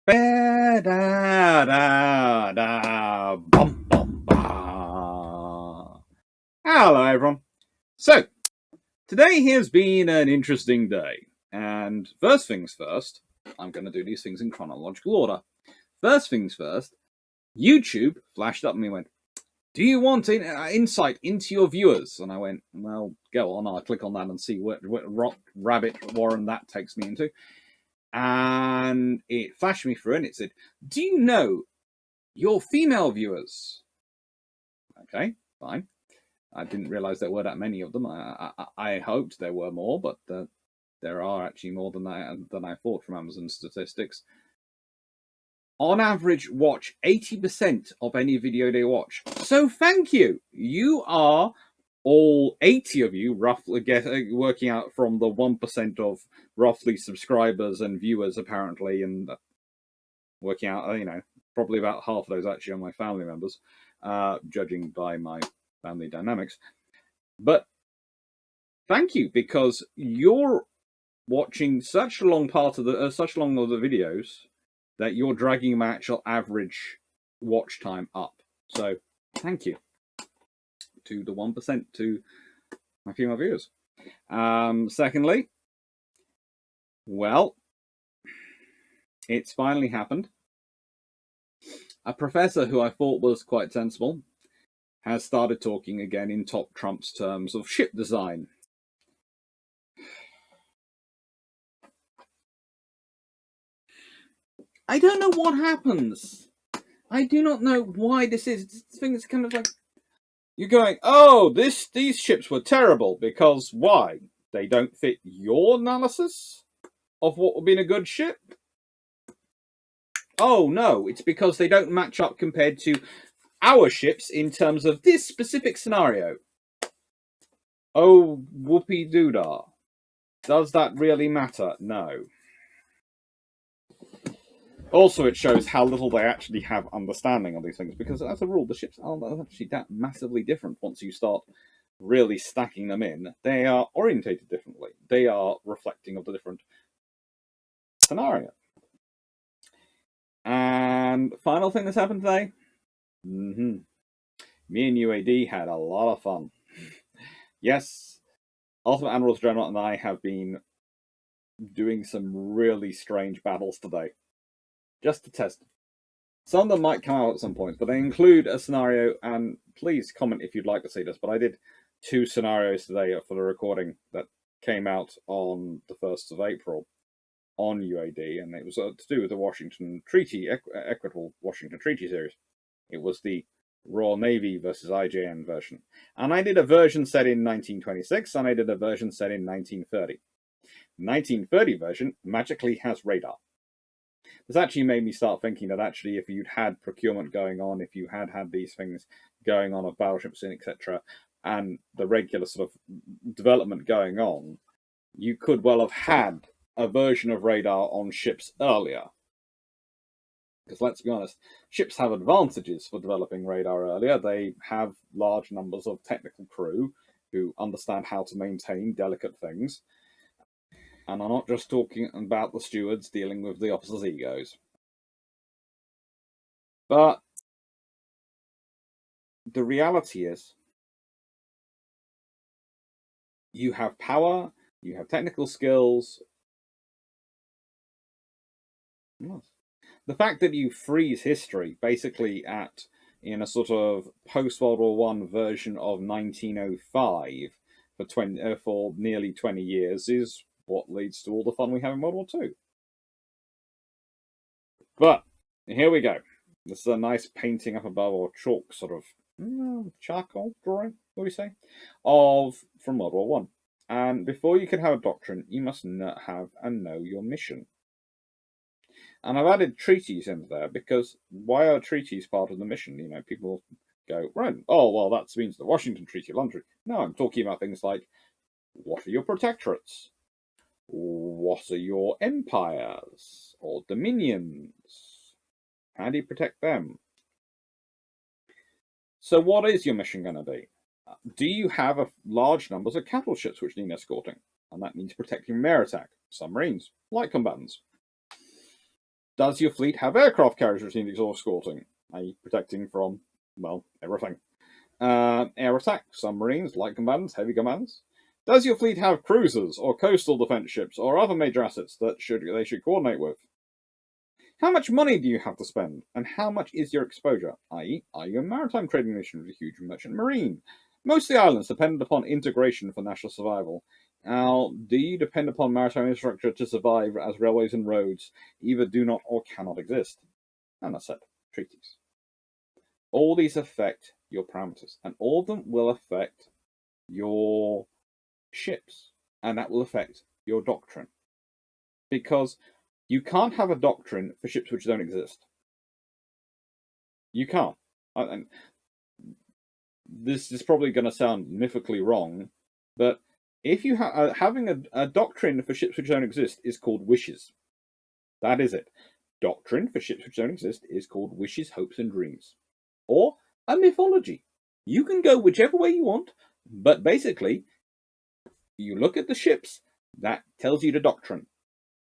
Da, da, da, bum, bum, ba. Hello, everyone. So, today has been an interesting day. And first things first, I'm going to do these things in chronological order. First things first, YouTube flashed up at me and went, "Do you want insight into your viewers?" And I went, "Well, go on. I'll click on that and see what rabbit warren that takes me into." And it flashed me through and it said, "Do you know your female viewers?" Okay, fine. I didn't realize there were that many of them. I hoped there were more, but there are actually more than I thought from Amazon statistics. On average, watch 80% of any video they watch. So thank you. You are all 80 of you, roughly working out from the 1% of roughly subscribers and viewers, apparently, and working out, probably about half of those actually are my family members, judging by my family dynamics. But thank you, because you're watching such a long part of the videos that you're dragging my actual average watch time up. So thank you to the 1%, to my female viewers. Secondly, well, it's finally happened. A professor who I thought was quite sensible has started talking again in Top Trump's terms of ship design. I don't know what happens. I do not know why this is. This thing is kind of like, you're going, "Oh, these ships were terrible because why? They don't fit your analysis of what would be a good ship?" "Oh no, it's because they don't match up compared to our ships in terms of this specific scenario." Oh, whoopee doodah. Does that really matter? No. Also, it shows how little they actually have understanding of these things, because as a rule, the ships aren't actually that massively different once you start really stacking them in. They are orientated differently. They are reflecting of the different scenario. And final thing that's happened today, me and UAD had a lot of fun. Yes, Ultimate Admirals Dreadnought and I have been doing some really strange battles today, just to test them. Some of them might come out at some point, but they include a scenario, and please comment if you'd like to see this, but I did 2 scenarios today for the recording that came out on the 1st of April on UAD, and it was to do with the Washington Treaty, Equitable Washington Treaty series. It was the Royal Navy versus IJN version. And I did a version set in 1926, and I did a version set in 1930. The 1930 version magically has radar. This actually made me start thinking that actually if you'd had procurement going on, if you had these things going on of battleships in, etc., and the regular sort of development going on, you could well have had a version of radar on ships earlier. Because let's be honest, ships have advantages for developing radar earlier. They have large numbers of technical crew who understand how to maintain delicate things. And I'm not just talking about the stewards dealing with the officers' egos. But the reality is, you have power, you have technical skills. The fact that you freeze history basically in a sort of post-World War I version of 1905 for nearly 20 years is what leads to all the fun we have in World War II. But here we go. This is a nice painting up above, or chalk sort of charcoal drawing, what do we say, from World War I. And before you can have a doctrine, you must have and know your mission. And I've added treaties into there because why are treaties part of the mission? People go, right, oh, well, that means the Washington Treaty, London Treaty. No, I'm talking about things like, what are your protectorates? What are your empires or dominions? How do you protect them? So what is your mission going to be? Do you have large numbers of capital ships which need escorting? And that means protecting from air attack, submarines, light combatants. Does your fleet have aircraft carriers which need escorting, i.e. protecting from, well, everything? Air attack, submarines, light commanders, heavy commanders. Does your fleet have cruisers or coastal defense ships or other major assets that they should coordinate with? How much money do you have to spend, and how much is your exposure? I.e., are you a maritime trading nation with a huge merchant marine? Most of the islands depend upon integration for national survival. Now, do you depend upon maritime infrastructure to survive as railways and roads either do not or cannot exist? And that's it. Treaties. All these affect your parameters, and all of them will affect your ships, and that will affect your doctrine. Because you can't have a doctrine for ships which don't exist. You can't. And this is probably going to sound mythically wrong, but if you having a doctrine for ships which don't exist is called wishes. That is it. Doctrine for ships which don't exist is called wishes, hopes, and dreams, or a mythology. You can go whichever way you want, but basically, you look at the ships, that tells you the doctrine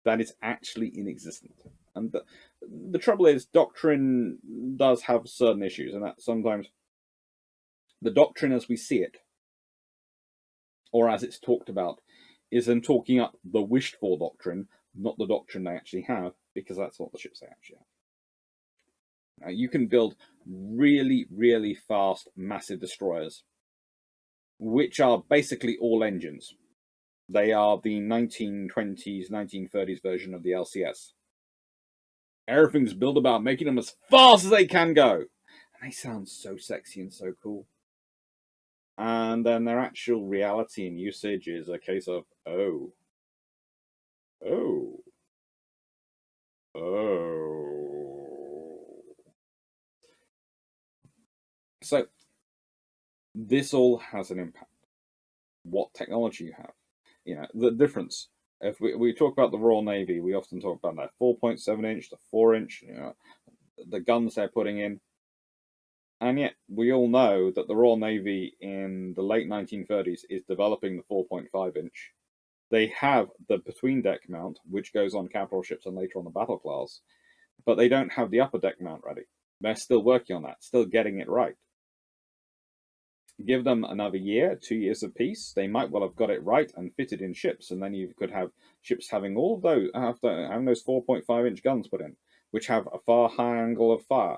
that is actually in existence. And the trouble is, doctrine does have certain issues, and that sometimes the doctrine as we see it, or as it's talked about, is them talking up the wished for doctrine, not the doctrine they actually have, because that's not the ships they actually have. Now, you can build really, really fast, massive destroyers, which are basically all engines. They are the 1920s, 1930s version of the LCS. Everything's built about making them as fast as they can go. And they sound so sexy and so cool. And then their actual reality and usage is a case of, oh. So, this all has an impact. What technology you have. You know, the difference. If we talk about the Royal Navy, we often talk about that 4.7 inch to 4 inch, you know, the guns they're putting in. And yet, we all know that the Royal Navy in the late 1930s is developing the 4.5 inch. They have the between deck mount, which goes on capital ships and later on the battle class, but they don't have the upper deck mount ready. They're still working on that, still getting it right. Give them another year, 2 years of peace, they might well have got it right and fitted in ships, and then you could have ships having all of those, having those 4.5 inch guns put in, which have a far higher angle of fire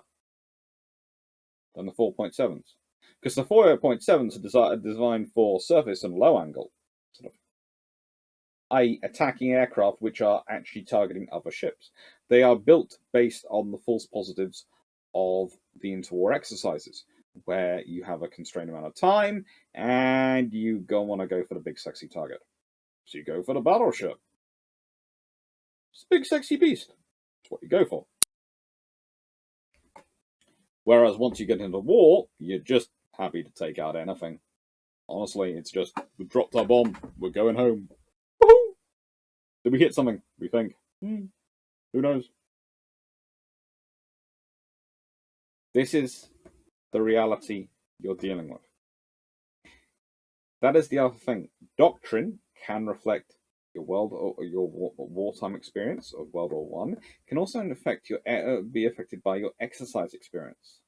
than the 4.7s. Because the 4.7s are designed for surface and low angle, sort of, i.e. attacking aircraft which are actually targeting other ships. They are built based on the false positives of the interwar exercises, where you have a constrained amount of time and you want to go for the big sexy target. So you go for the battleship. It's a big sexy beast. That's what you go for. Whereas once you get into war, you're just happy to take out anything. Honestly, it's just, we dropped our bomb, we're going home. Woohoo! Did we hit something? We think. Who knows? This is the reality you're dealing with. That is the other thing. Doctrine can reflect your wartime experience of World War One. Can also be affected by your exercise experience.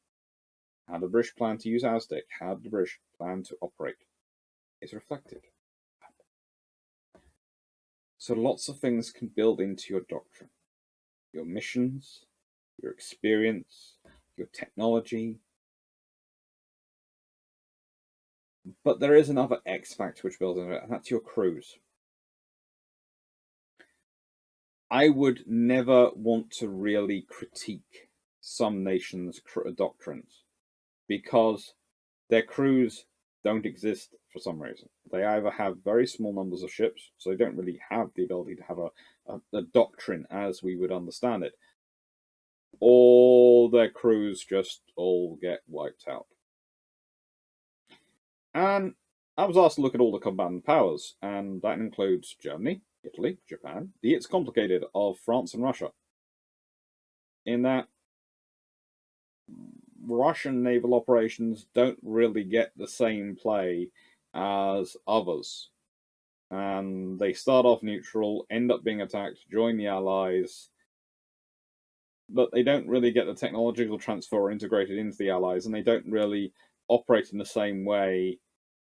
How the British plan to use Aztec, how the British plan to operate is reflected. So lots of things can build into your doctrine. Your missions, your experience, your technology. But there is another X factor which builds into it, and that's your crews. I would never want to really critique some nations' doctrines because their crews don't exist for some reason. They either have very small numbers of ships, so they don't really have the ability to have a doctrine as we would understand it, or their crews just all get wiped out. And I was asked to look at all the combatant powers, and that includes Germany, Italy, Japan, the It's Complicated of France and Russia. In that, Russian naval operations don't really get the same play as others. And they start off neutral, end up being attacked, join the Allies, but they don't really get the technological transfer integrated into the Allies, and they don't really operate in the same way.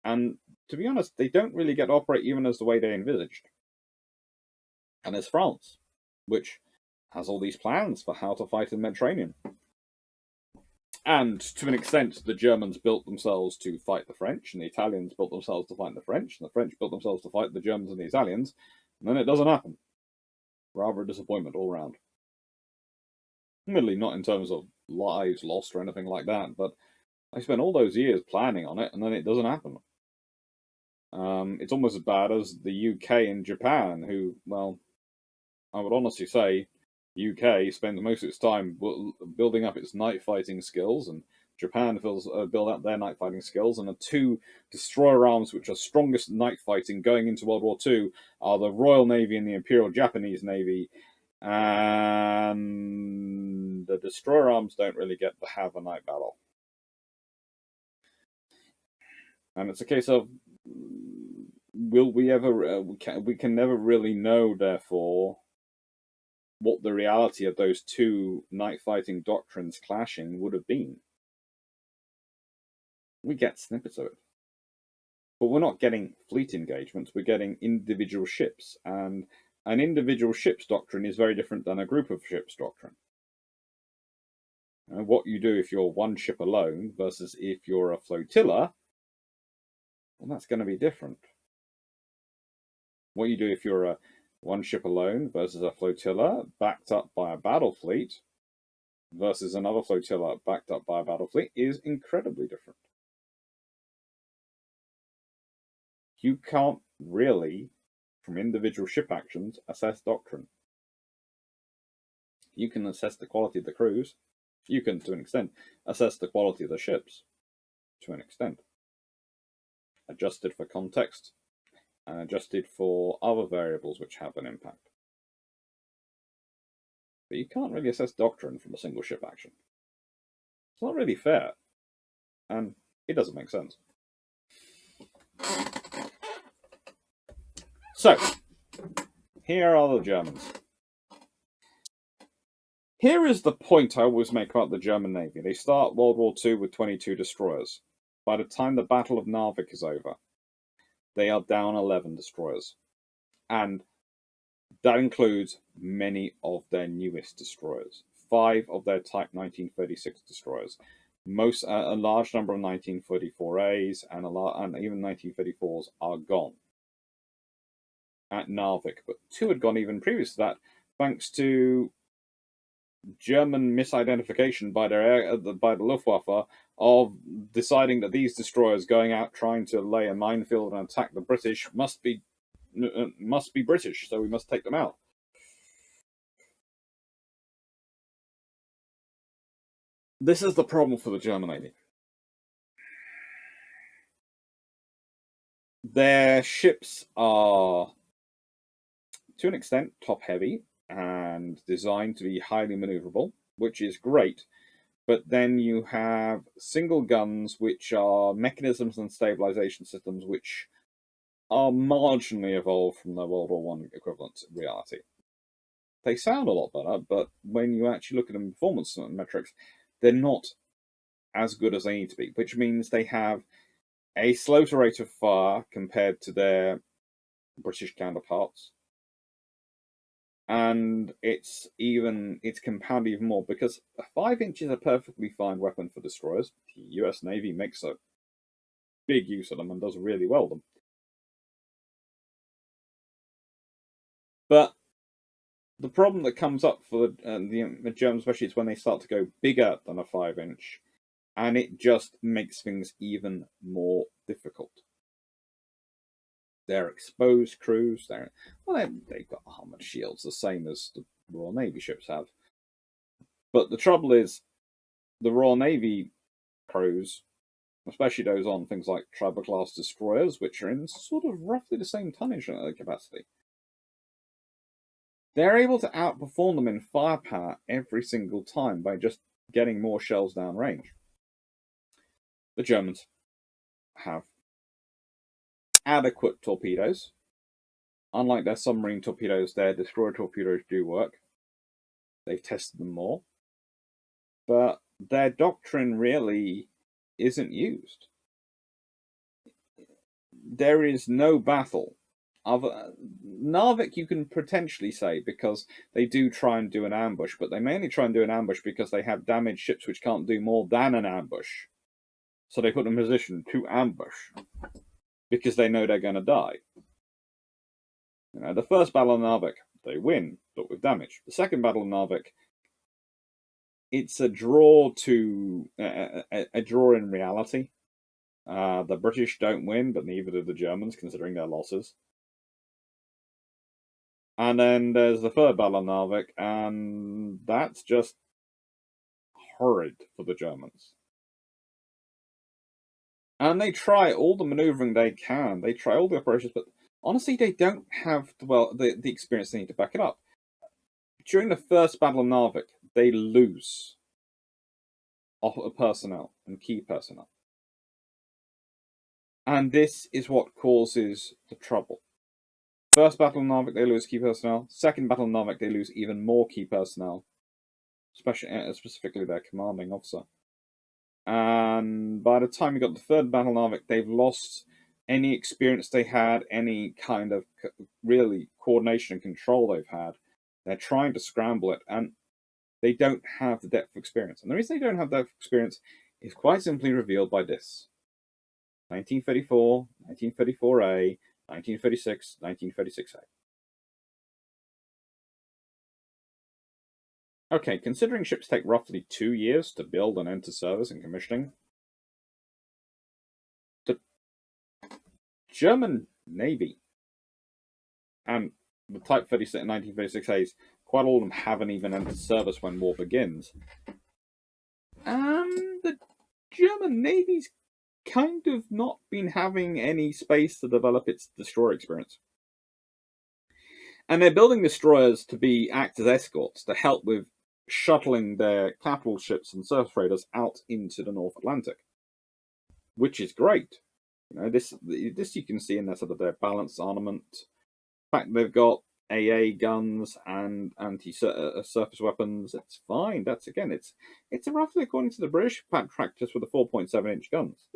And to be honest, they don't really get to operate even as the way they envisaged. And there's France, which has all these plans for how to fight in the Mediterranean. And to an extent, the Germans built themselves to fight the French, and the Italians built themselves to fight the French, and the French built themselves to fight the Germans and the Italians, and then it doesn't happen. Rather a disappointment all round. Admittedly, not in terms of lives lost or anything like that, but I spent all those years planning on it, and then it doesn't happen. It's almost as bad as the UK and Japan, who, well, I would honestly say UK spends most of its time building up its night fighting skills, and Japan build up their night fighting skills, and the two destroyer arms which are strongest night fighting going into World War II are the Royal Navy and the Imperial Japanese Navy, and the destroyer arms don't really get to have a night battle. And it's a case of, will we ever, we can never really know, therefore, what the reality of those two night fighting doctrines clashing would have been. We get snippets of it. But we're not getting fleet engagements, we're getting individual ships. And an individual ship's doctrine is very different than a group of ships doctrine. And what you do if you're one ship alone versus if you're a flotilla, well, that's going to be different. What you do if you're a one ship alone versus a flotilla backed up by a battle fleet versus another flotilla backed up by a battle fleet is incredibly different. You can't really, from individual ship actions, assess doctrine. You can assess the quality of the crews. You can, to an extent, assess the quality of the ships, to an extent. Adjusted for context, and adjusted for other variables which have an impact. But you can't really assess doctrine from a single ship action. It's not really fair, and it doesn't make sense. So, here are the Germans. Here is the point I always make about the German Navy. They start World War II with 22 destroyers. By the time the Battle of Narvik is over, they are down 11 destroyers. And that includes many of their newest destroyers. 5 of their Type 1936 destroyers. A large number of 1934As and even 1934s are gone at Narvik. But 2 had gone even previous to that, thanks to German misidentification by the Luftwaffe of deciding that these destroyers going out trying to lay a minefield and attack the British must be British, so we must take them out. This is the problem for the German Navy. Their ships are, to an extent, top-heavy and designed to be highly maneuverable, which is great. But then you have single guns, which are mechanisms and stabilization systems which are marginally evolved from the World War I equivalent reality. They sound a lot better, but when you actually look at them performance metrics, they're not as good as they need to be, which means they have a slower rate of fire compared to their British counterparts. And it's compounded even more because a 5-inch is a perfectly fine weapon for destroyers. The US Navy makes a big use of them and does really well with them. But the problem that comes up for the Germans, especially, is when they start to go bigger than a 5-inch, and it just makes things even more difficult. They're exposed crews. They've got armored shields, the same as the Royal Navy ships have. But the trouble is, the Royal Navy crews, especially those on things like Trevor-class destroyers, which are in sort of roughly the same tonnage capacity, they're able to outperform them in firepower every single time by just getting more shells downrange. The Germans have adequate torpedoes. Unlike their submarine torpedoes, their destroyer torpedoes do work. They've tested them more. But their doctrine really isn't used. There is no battle. Narvik you can potentially say, because they do try and do an ambush, but they mainly try and do an ambush because they have damaged ships which can't do more than an ambush. So they put them in position to ambush, because they know they're going to die. The first battle of Narvik, they win, but with damage. The second battle of Narvik, it's a draw to a draw in reality. The British don't win, but neither do the Germans, considering their losses. And then there's the third battle of Narvik, and that's just horrid for the Germans. And they try all the maneuvering they can. They try all the operations, but honestly, they don't have the experience they need to back it up. During the first battle of Narvik, they lose personnel and key personnel. And this is what causes the trouble. First battle of Narvik, they lose key personnel. Second battle of Narvik, they lose even more key personnel, specifically their commanding officer. And by the time you got the third battle of Narvik, they've lost any experience they had, any kind of really coordination and control they've had. They're trying to scramble it, and they don't have the depth of experience. And the reason they don't have depth of experience is quite simply revealed by this. 1934, 1934A, 1936, 1936A. Okay, considering ships take roughly 2 years to build and enter service and commissioning, the German Navy and the Type 1936As, quite all of them haven't even entered service when war begins. And the German Navy's kind of not been having any space to develop its destroyer experience. And they're building destroyers to act as escorts to help with shuttling their capital ships and surface raiders out into the North Atlantic, which is great. This you can see in their balanced armament. In fact, they've got AA guns and anti-surface weapons. It's fine. It's roughly according to the British practice with the 4.7-inch guns.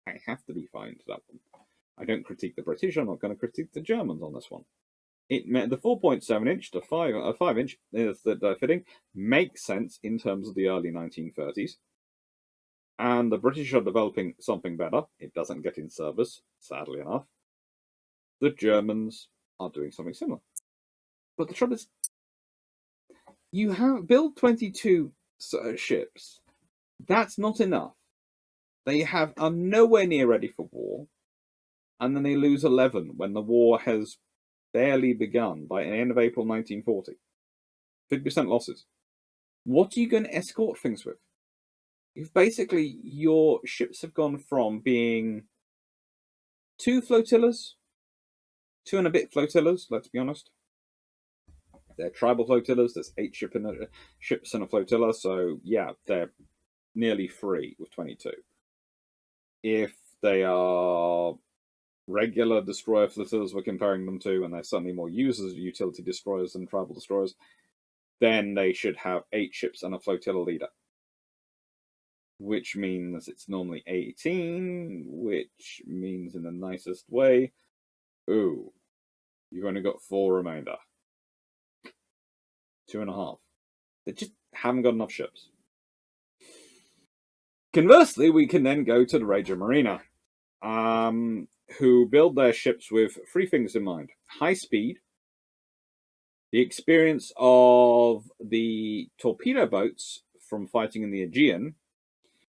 I have to be fine to that one. I don't critique the British. I'm not going to critique the Germans on this one. The 4.7-inch to 5-inch is the fitting makes sense in terms of the early 1930s. And the British are developing something better. It doesn't get in service, sadly enough. The Germans are doing something similar. But the trouble is, you build 22 ships. That's not enough. They are nowhere near ready for war. And then they lose 11 when the war has barely begun by the end of April 1940. 50% losses. What are you going to escort things with? Your ships have gone from being 2 flotillas, 2 and a bit flotillas, let's be honest. They're tribal flotillas, there's 8 ships in a flotilla, so yeah, they're nearly free with 22. If they are regular destroyer flotillas we're comparing them to, and they're certainly more used as utility destroyers than tribal destroyers, then they should have 8 ships and a flotilla leader. Which means it's normally 18, which means in the nicest way, ooh, you've only got 4 remainder. 2.5. They just haven't got enough ships. Conversely, we can then go to the Regia Marina, who build their ships with 3 things in mind. High speed, the experience of the torpedo boats from fighting in the Aegean,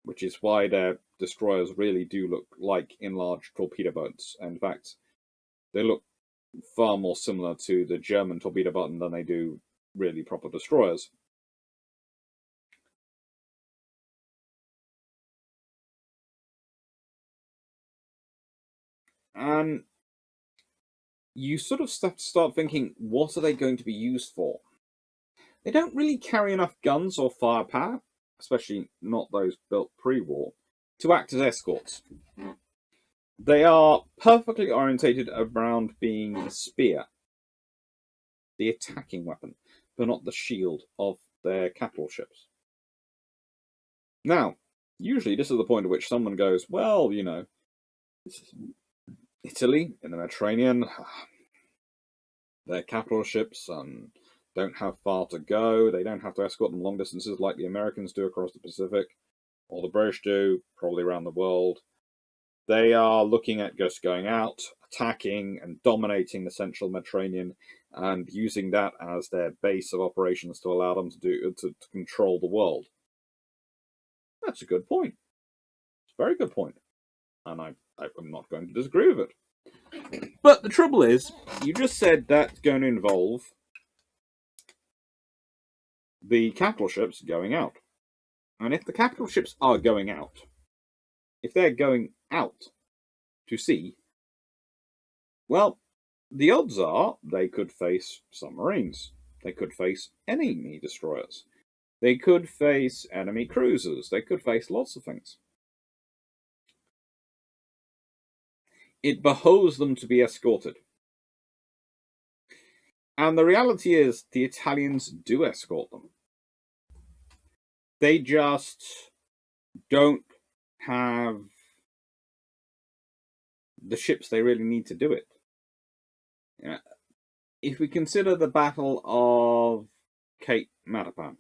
which is why their destroyers really do look like enlarged torpedo boats. In fact, they look far more similar to the German torpedo boat than they do really proper destroyers. And you sort of start thinking, what are they going to be used for? They don't really carry enough guns or firepower, especially not those built pre-war, to act as escorts. They are perfectly orientated around being the spear, the attacking weapon. but not the shield of their capital ships. Now, usually this is the point at which someone goes, well, you know, Italy in the Mediterranean, their capital ships don't have far to go. They don't have to escort them long distances like the Americans do across the Pacific, or the British do, probably around the world. They are looking at just going out, attacking and dominating the central Mediterranean, and using that as their base of operations to allow them to control the world. That's a good point. It's a very good point. And I'm not going to disagree with it. But the trouble is, you just said that's going to involve the capital ships going out. And if the capital ships are going out, if they're going out to sea, well, the odds are they could face submarines. They could face enemy destroyers. They could face enemy cruisers. They could face lots of things. It behoves them to be escorted. And the reality is, the Italians do escort them. They just don't have the ships they really need to do it. Yeah. If we consider the Battle of Cape Matapan,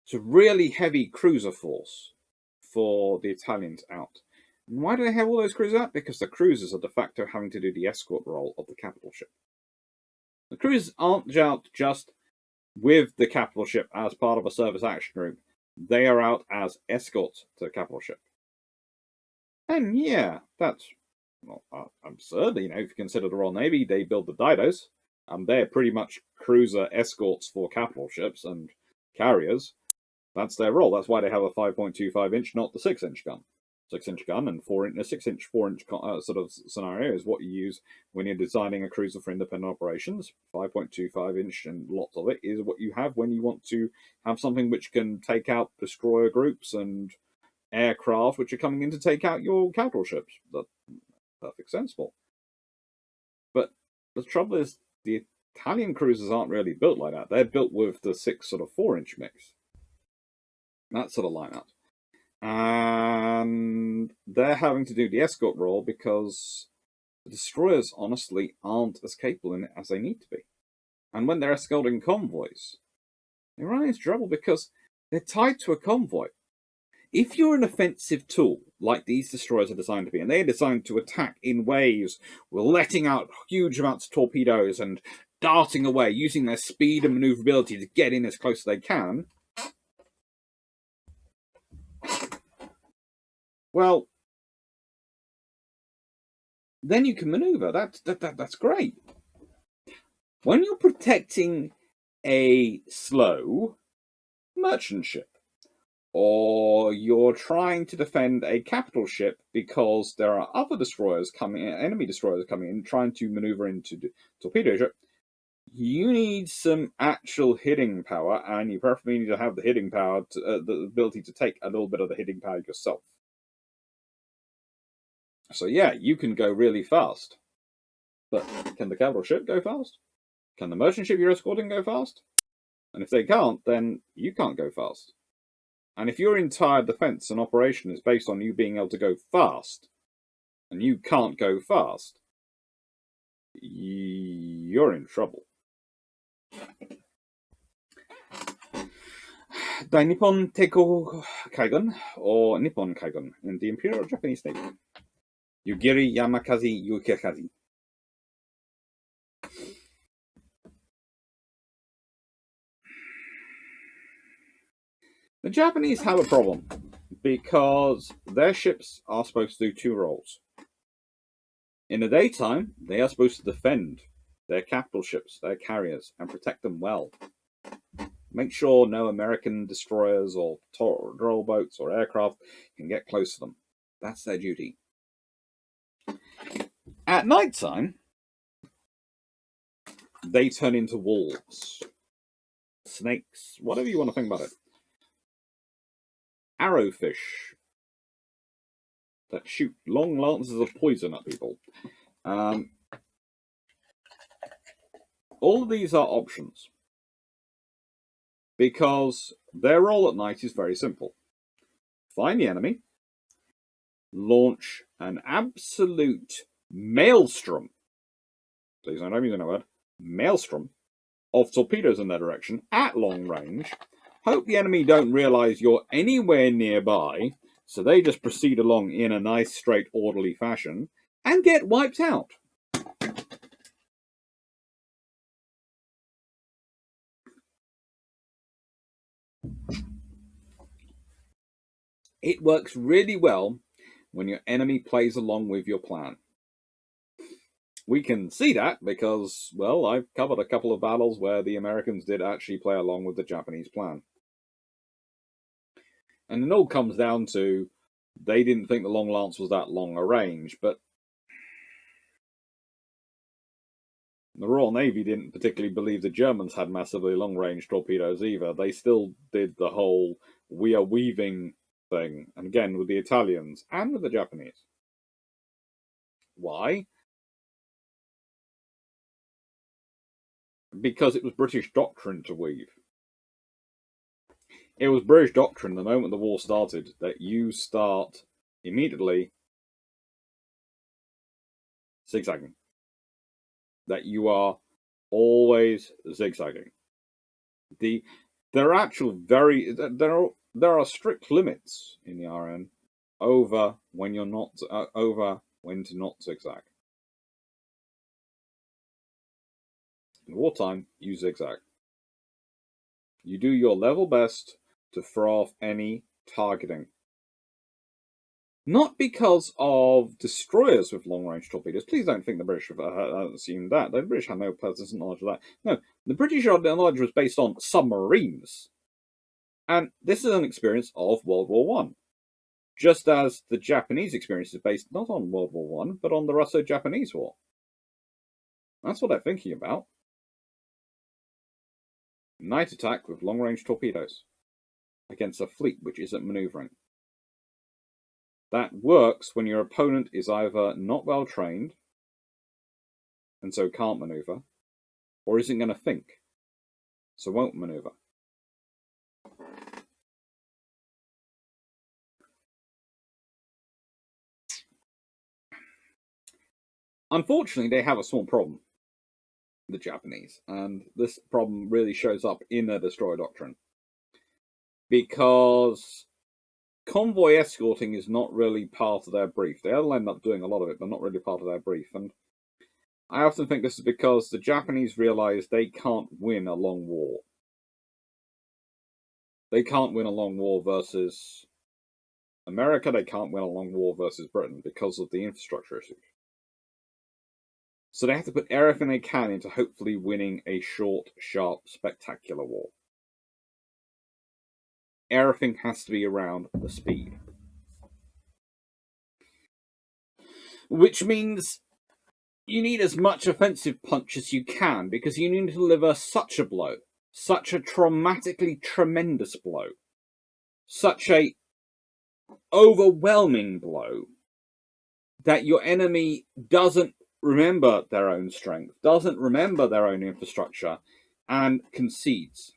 it's a really heavy cruiser force for the Italians out. And why do they have all those cruisers out? Because the cruisers are de facto having to do the escort role of the capital ship. The cruisers aren't out just with the capital ship as part of a service action group. They are out as escorts to the capital ship. And yeah, that's absurd. You know, if you consider the Royal Navy, they build the Didos, and they're pretty much cruiser escorts for capital ships and carriers. That's their role. That's why they have a 5.25 inch, not the 6-inch gun. 6-inch gun and 6-inch, 4-inch sort of scenario is what you use when you're designing a cruiser for independent operations. 5.25 inch and lots of it is what you have when you want to have something which can take out destroyer groups and aircraft which are coming in to take out your capital ships. That's perfect sensible. But the trouble is, the Italian cruisers aren't really built like that. They're built with the 6 sort of 4-inch mix. That sort of lineup. And they're having to do the escort role because the destroyers honestly aren't as capable in it as they need to be. And when they're escorting convoys, they run into trouble because they're tied to a convoy. If you're an offensive tool, like these destroyers are designed to be, and they're designed to attack in waves, letting out huge amounts of torpedoes and darting away, using their speed and maneuverability to get in as close as they can, well, then you can maneuver. That's great. When you're protecting a slow merchant ship, or you're trying to defend a capital ship because there are other destroyers coming in, enemy destroyers coming in, trying to maneuver into the torpedo ship, you need some actual hitting power, and you preferably need to have the hitting power, the ability to take a little bit of the hitting power yourself. So yeah, you can go really fast, but can the capital ship go fast? Can the merchant ship you're escorting go fast? And if they can't, then you can't go fast. And if your entire defense and operation is based on you being able to go fast, and you can't go fast, you're in trouble. Dai Nippon Teiko Kaigon, or Nippon Kaigon, in the Imperial Japanese Navy. Yugiri Yamakaze Yukikaze. The Japanese have a problem because their ships are supposed to do 2 roles. In the daytime, they are supposed to defend their capital ships, their carriers, and protect them well. Make sure no American destroyers or patrol boats or aircraft can get close to them. That's their duty. At night time, they turn into wolves, snakes, whatever you want to think about it. Arrowfish that shoot long lances of poison at people. All of these are options because their role at night is very simple. Find the enemy, launch an absolute maelstrom, please don't use that word, maelstrom of torpedoes in their direction at long range. Hope the enemy don't realise you're anywhere nearby, so they just proceed along in a nice, straight, orderly fashion and get wiped out. It works really well when your enemy plays along with your plan. We can see that because, well, I've covered a couple of battles where the Americans did actually play along with the Japanese plan. And it all comes down to they didn't think the Long Lance was that long a range, but the Royal Navy didn't particularly believe the Germans had massively long-range torpedoes either. They still did the whole we are weaving thing, and again with the Italians and with the Japanese. Why? Because it was British doctrine to weave. It was British doctrine the moment the war started that you start immediately zigzagging. That you are always zigzagging. There are there are strict limits in the RN over when you're not over when to not zigzag. In wartime, you zigzag. You do your level best to throw off any targeting. Not because of destroyers with long-range torpedoes. Please don't think the British have assumed that. The British had no present knowledge of that. No, the British knowledge was based on submarines. And this is an experience of World War One. Just as the Japanese experience is based not on World War One, but on the Russo-Japanese War. That's what they're thinking about. Night attack with long-range torpedoes against a fleet which isn't maneuvering. That works when your opponent is either not well trained and so can't maneuver, or isn't going to think, so won't maneuver. Unfortunately, they have a small problem, the Japanese, and this problem really shows up in their Destroyer Doctrine. Because convoy escorting is not really part of their brief. They'll end up doing a lot of it, but not really part of their brief. And I often think this is because the Japanese realize they can't win a long war. They can't win a long war versus America. They can't win a long war versus Britain because of the infrastructure issues. So they have to put everything they can into hopefully winning a short, sharp, spectacular war. Everything has to be around the speed. Which means you need as much offensive punch as you can because you need to deliver such a blow, such a traumatically tremendous blow, such a overwhelming blow that your enemy doesn't remember their own strength, doesn't remember their own infrastructure, and concedes.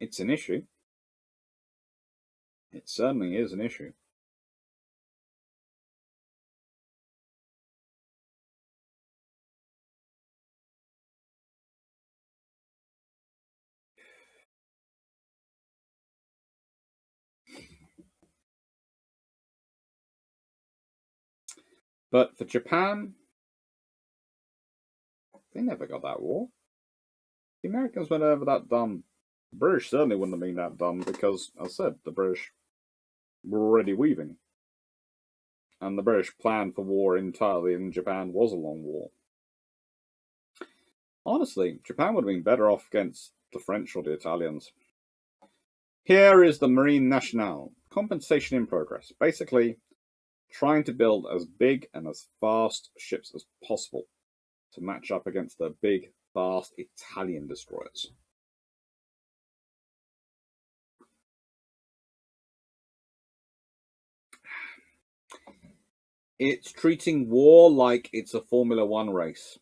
It's an issue. It certainly is an issue. But for Japan, they never got that war. The Americans were never that dumb. The British certainly wouldn't have been that dumb because, as I said, the British were already weaving. And the British plan for war entirely in Japan was a long war. Honestly, Japan would have been better off against the French or the Italians. Here is the Marine Nationale. Compensation in progress. Basically, trying to build as big and as fast ships as possible to match up against the big, fast Italian destroyers. It's treating war like it's a Formula One race.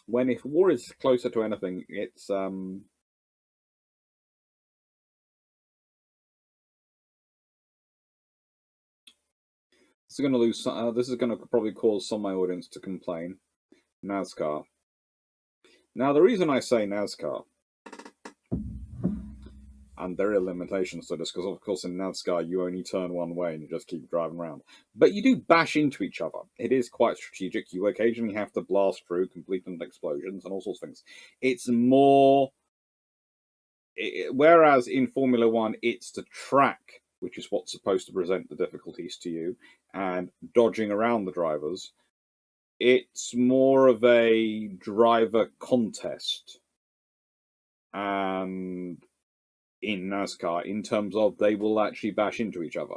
When if war is closer to anything, it's this is going to lose. This is going to probably cause some of my audience to complain. NASCAR. Now, the reason I say NASCAR, and there are limitations to this, because of course in NASCAR you only turn one way and you just keep driving around. But you do bash into each other. It is quite strategic. You occasionally have to blast through, complete explosions, and all sorts of things. It's more... Whereas in Formula One, it's the track, which is what's supposed to present the difficulties to you, and dodging around the drivers. It's more of a driver contest. And in NASCAR, in terms of they will actually bash into each other.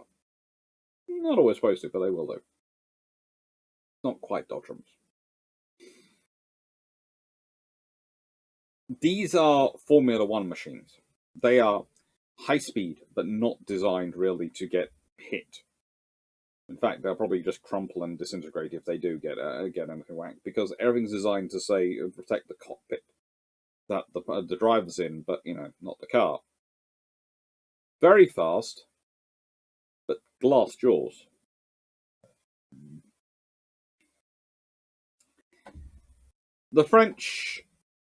Not always supposed to, but they will do. Not quite dodgems. These are Formula One machines. They are high speed, but not designed really to get hit. In fact, they'll probably just crumple and disintegrate if they do get anything whacked, because everything's designed to say protect the cockpit that the driver's in, but not the car. Very fast, but glass jaws. The French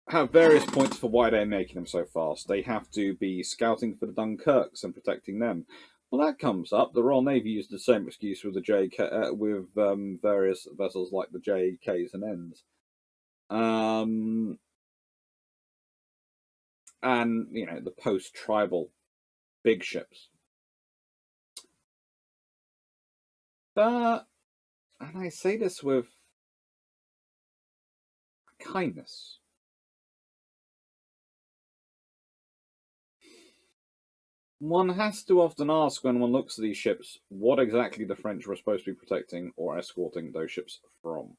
have various points for why they're making them so fast. They have to be scouting for the Dunkirks and protecting them. Well, that comes up. The Royal Navy used the same excuse with the JK, with various vessels like the JKs and Ns. And the post-tribal big ships. But, and I say this with kindness, one has to often ask when one looks at these ships what exactly the French were supposed to be protecting or escorting those ships from.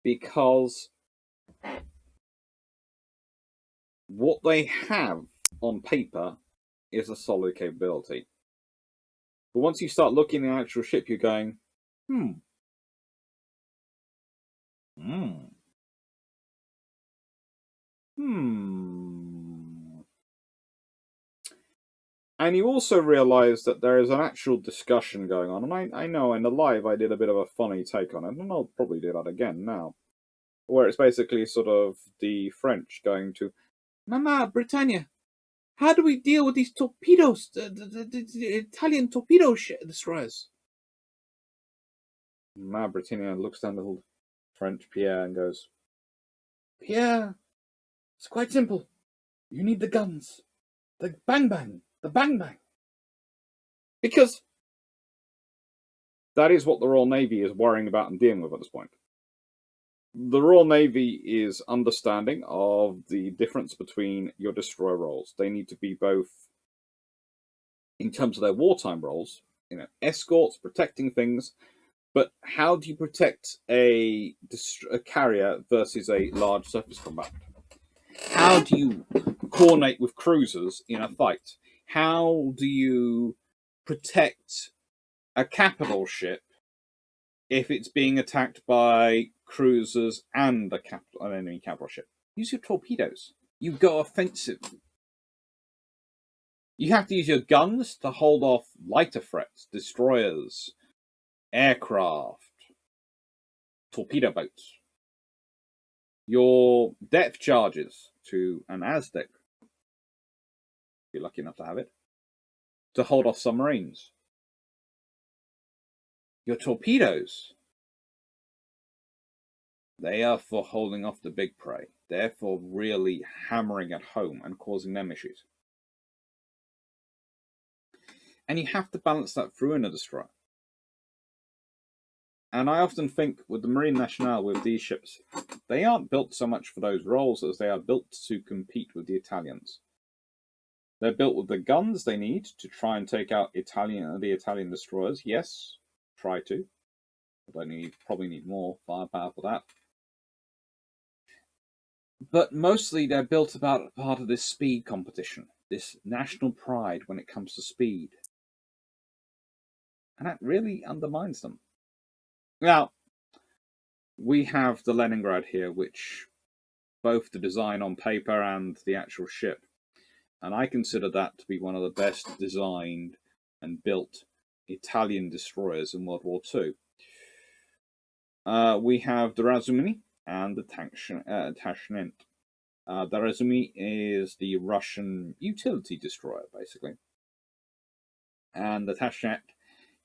Because what they have on paper is a solid capability. But once you start looking at the actual ship, you're going, And you also realise that there is an actual discussion going on. And I know in the live I did a bit of a funny take on it, and I'll probably do that again now. Where it's basically sort of the French going to, Mama, Britannia, how do we deal with these torpedoes, the Italian torpedo destroyers? Mama Britannia looks down the little French Pierre and goes, Pierre, it's quite simple. You need the guns. The bang-bang. The bang-bang. Because that is what the Royal Navy is worrying about and dealing with at this point. The Royal Navy is understanding of the difference between your destroyer roles. They need to be both, in terms of their wartime roles, escorts, protecting things, but how do you protect a carrier versus a large surface combatant? How do you coordinate with cruisers in a fight? How do you protect a capital ship if it's being attacked by cruisers and an enemy capital ship? Use your torpedoes. You go offensive. You have to use your guns to hold off lighter threats, destroyers, aircraft, torpedo boats. Your depth charges to an Aztec, if you're lucky enough to have it, to hold off submarines. Your torpedoes, they are for holding off the big prey. They're for really hammering at home and causing them issues. And you have to balance that through in a destroyer. And I often think with the Marine Nationale, with these ships, they aren't built so much for those roles as they are built to compete with the Italians. They're built with the guns they need to try and take out the Italian destroyers. Yes, try to. But probably need more firepower for that. But mostly they're built about part of this speed competition, this national pride when it comes to speed. And that really undermines them. Now, we have the Leningrad here, which both the design on paper and the actual ship. And I consider that to be one of the best designed and built Italian destroyers in World War II. We have the Razumny and the Tashkent. The Razumny is the Russian utility destroyer, basically. And the Tashkent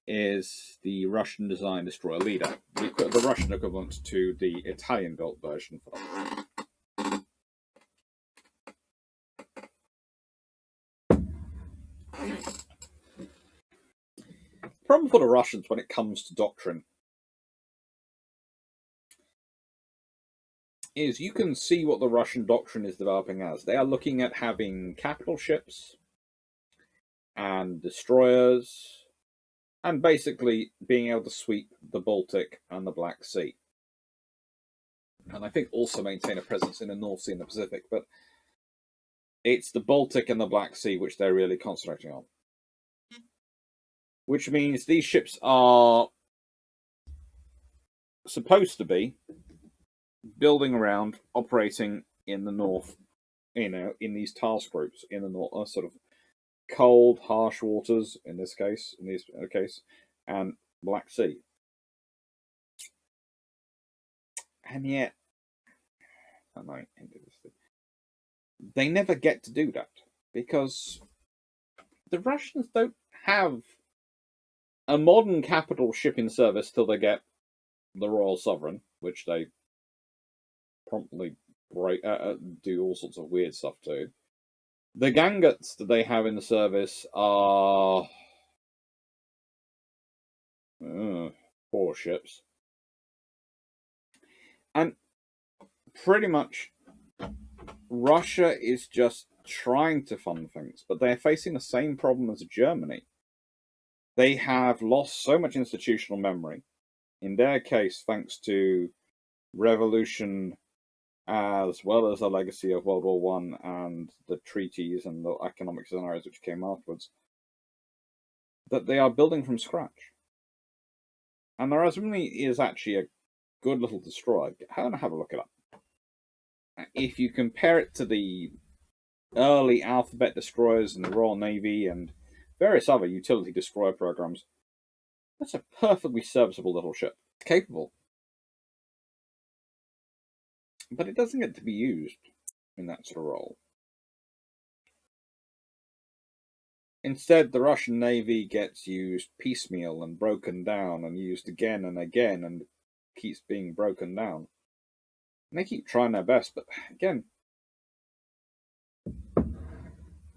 is the Russian design destroyer leader, the Russian equivalent to the Italian built version for them. The problem for the Russians when it comes to doctrine is you can see what the Russian doctrine is developing as. They are looking at having capital ships and destroyers and basically being able to sweep the Baltic and the Black Sea. And I think also maintain a presence in the North Sea and the Pacific, but it's the Baltic and the Black Sea which they're really concentrating on. Which means these ships are supposed to be building around, operating in the north, in these task groups in the north, sort of cold, harsh waters in this case, and Black Sea. And yet, they never get to do that because the Russians don't have a modern capital ship in service till they get the Royal Sovereign, which they promptly do all sorts of weird stuff to. The Gangats that they have in the service are poor ships. And pretty much Russia is just trying to fund things, but they're facing the same problem as Germany. They have lost so much institutional memory. In their case, thanks to revolution, as well as the legacy of World War One and the treaties and the economic scenarios which came afterwards, that they are building from scratch. And the Razumny is actually a good little destroyer. Go and have a look it up. If you compare it to the early alphabet destroyers in the Royal Navy and various other utility destroyer programs, that's a perfectly serviceable little ship. It's capable. But it doesn't get to be used in that sort of role. Instead, the Russian Navy gets used piecemeal and broken down and used again and again and keeps being broken down. And they keep trying their best, but again,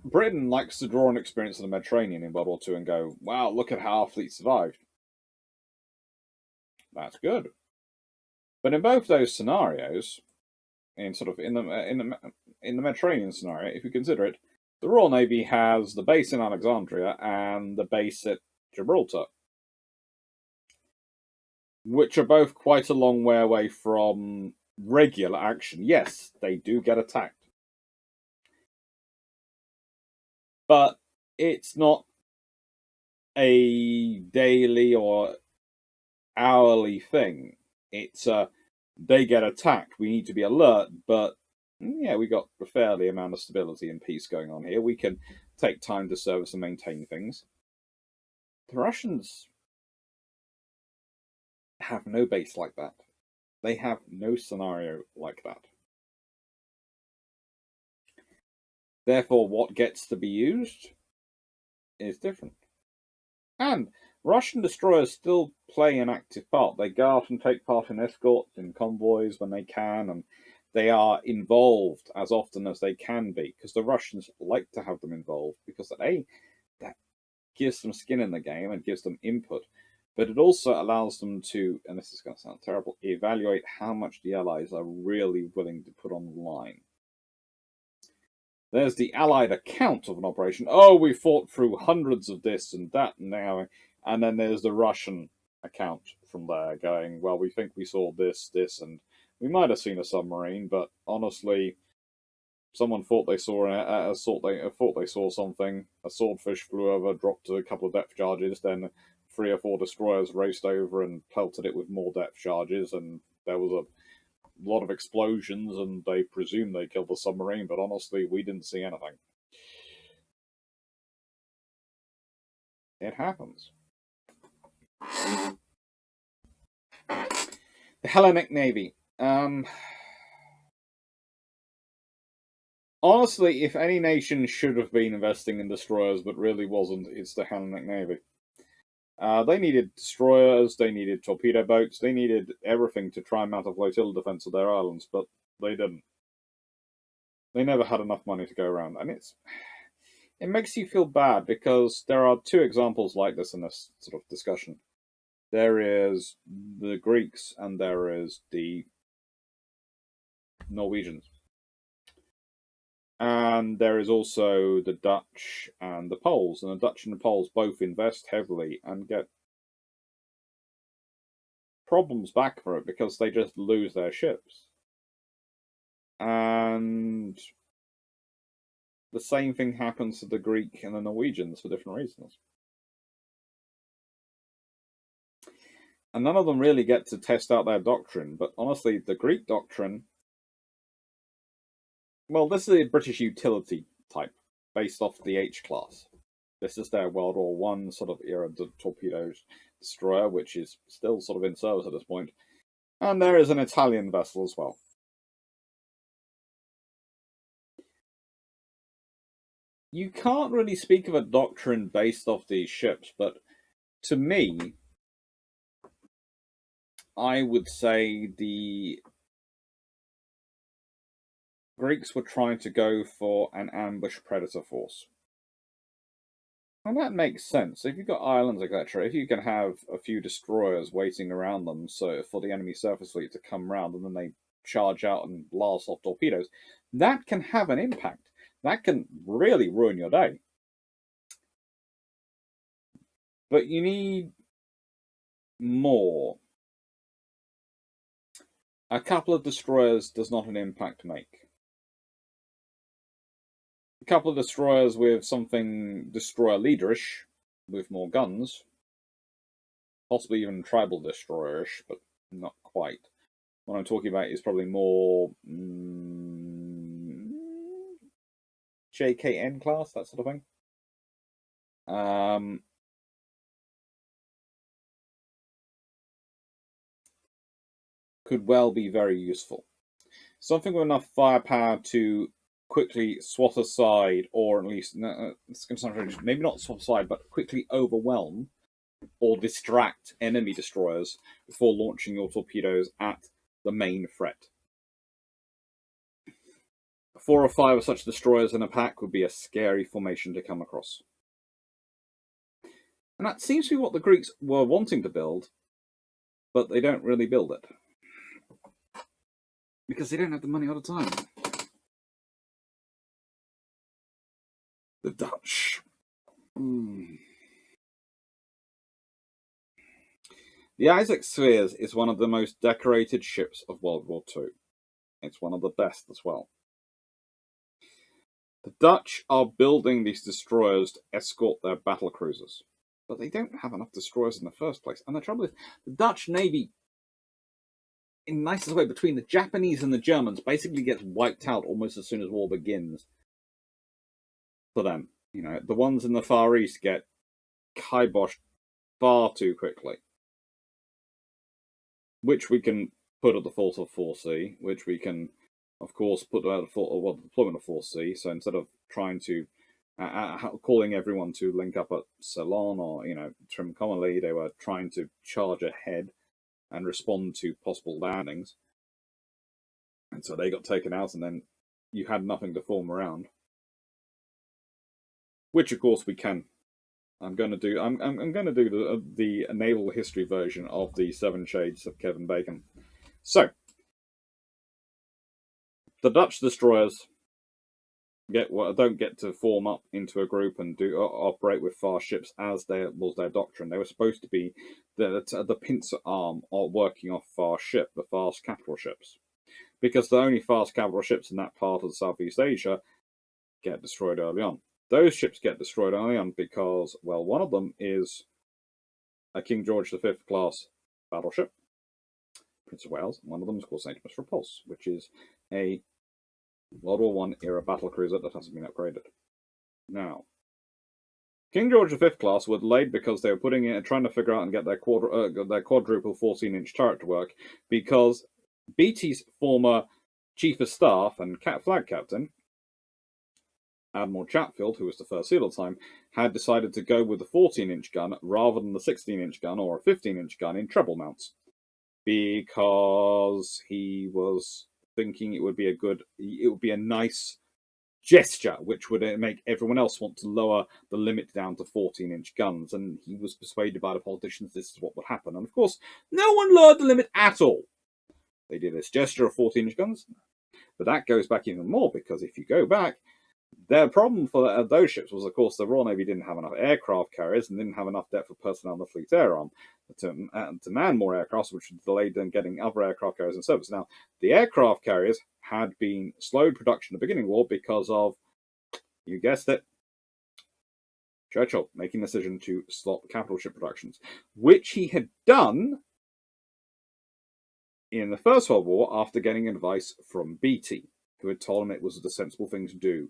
Britain likes to draw on experience in the Mediterranean in World War II and go, wow, look at how our fleet survived. That's good. But in both those scenarios, in the Mediterranean scenario, if you consider it, the Royal Navy has the base in Alexandria and the base at Gibraltar, which are both quite a long way away from regular action. Yes, they do get attacked. But it's not a daily or hourly thing. It's they get attacked. We need to be alert, but yeah, we got a fairly amount of stability and peace going on here. We can take time to service and maintain things. The Russians have no base like that. They have no scenario like that. Therefore, what gets to be used is different. And Russian destroyers still play an active part. They go out and take part in escorts, in convoys when they can, and they are involved as often as they can be, because the Russians like to have them involved, because that gives them skin in the game and gives them input, but it also allows them to, and this is going to sound terrible, evaluate how much the Allies are really willing to put on the line. There's the Allied account of an operation. Oh, we fought through hundreds of this and that now. And then there's the Russian account from there going, well, we think we saw this, and we might have seen a submarine, but honestly, someone thought they saw thought they saw something. A swordfish flew over, dropped a couple of depth charges. Then 3 or 4 destroyers raced over and pelted it with more depth charges, and there was a lot of explosions. And they presumed they killed the submarine, but honestly, we didn't see anything. It happens. The Hellenic Navy. Honestly, if any nation should have been investing in destroyers but really wasn't, it's the Hellenic Navy. They needed destroyers, they needed torpedo boats, they needed everything to try and mount a flotilla defense of their islands, but they didn't. They never had enough money to go around, and it makes you feel bad because there are 2 examples like this in this sort of discussion. There is the Greeks and there is the Norwegians. And there is also the Dutch and the Poles. And the Dutch and the Poles both invest heavily and get problems back for it because they just lose their ships. And the same thing happens to the Greek and the Norwegians for different reasons. And none of them really get to test out their doctrine. But honestly, the Greek doctrine, well, this is a British utility type based off the H-class. This is their World War I sort of era torpedo destroyer, which is still sort of in service at this point. And there is an Italian vessel as well. You can't really speak of a doctrine based off these ships, but to me, I would say the Greeks were trying to go for an ambush predator force. And that makes sense. If you've got islands, etc., if you can have a few destroyers waiting around them so for the enemy surface fleet to come round and then they charge out and blast off torpedoes, that can have an impact. That can really ruin your day. But you need more. A couple of destroyers does not an impact make. A couple of destroyers with something destroyer leaderish, with more guns, possibly even tribal destroyerish, but not quite. What I'm talking about is probably more JKN class, that sort of thing. Could well be very useful. Something with enough firepower to quickly swat aside, or at least, maybe not swat aside, but quickly overwhelm or distract enemy destroyers before launching your torpedoes at the main threat. 4 or 5 of such destroyers in a pack would be a scary formation to come across. And that seems to be what the Greeks were wanting to build, but they don't really build it. Because they don't have the money all the time. The Dutch. The Isaac Spheres is one of the most decorated ships of World War II. It's one of the best as well. The Dutch are building these destroyers to escort their battle cruisers. But they don't have enough destroyers in the first place. And the trouble is, the Dutch Navy, in the nicest way, between the Japanese and the Germans, basically gets wiped out almost as soon as war begins. For them, you know, the ones in the Far East get kiboshed far too quickly. Which we can put at the fault of 4C, which we can, of course, put at the fault of the deployment of 4C. So instead of trying to, calling everyone to link up at Ceylon or, Trincomalee, they were trying to charge ahead and respond to possible landings. And so they got taken out, and then you had nothing to form around. Which, of course, we can. I'm going to do the naval history version of the 7 Shades of Kevin Bacon. So, the Dutch destroyers don't get to form up into a group and operate with fast ships as was their doctrine. They were supposed to be the pincer arm or working off fast capital ships. because the only fast capital ships in that part of Southeast Asia get destroyed early on. Those ships get destroyed early on because, well, one of them is a King George V class battleship, Prince of Wales, and one of them is called St. Thomas Repulse, which is a World War I era battlecruiser that hasn't been upgraded. Now, King George V class were delayed because they were trying to figure out and get their quadruple 14-inch turret to work, because Beatty's former chief of staff and flag captain, Admiral Chatfield, who was the first SEAL at the time, had decided to go with the 14-inch gun rather than the 16-inch gun or a 15-inch gun in treble mounts, because he was thinking it would be a nice gesture, which would make everyone else want to lower the limit down to 14-inch guns, and he was persuaded by the politicians this is what would happen. And of course, no one lowered the limit at all. They did this gesture of 14-inch guns, but that goes back even more, because if you go back, their problem for those ships was, of course, the Royal Navy didn't have enough aircraft carriers and didn't have enough depth of personnel in the Fleet Air Arm to man more aircraft, which delayed them getting other aircraft carriers in service. Now, the aircraft carriers had been slowed production at the beginning of the war because of, you guessed it, Churchill making the decision to stop capital ship productions, which he had done in the First World War after getting advice from Beatty, who had told him it was the sensible thing to do.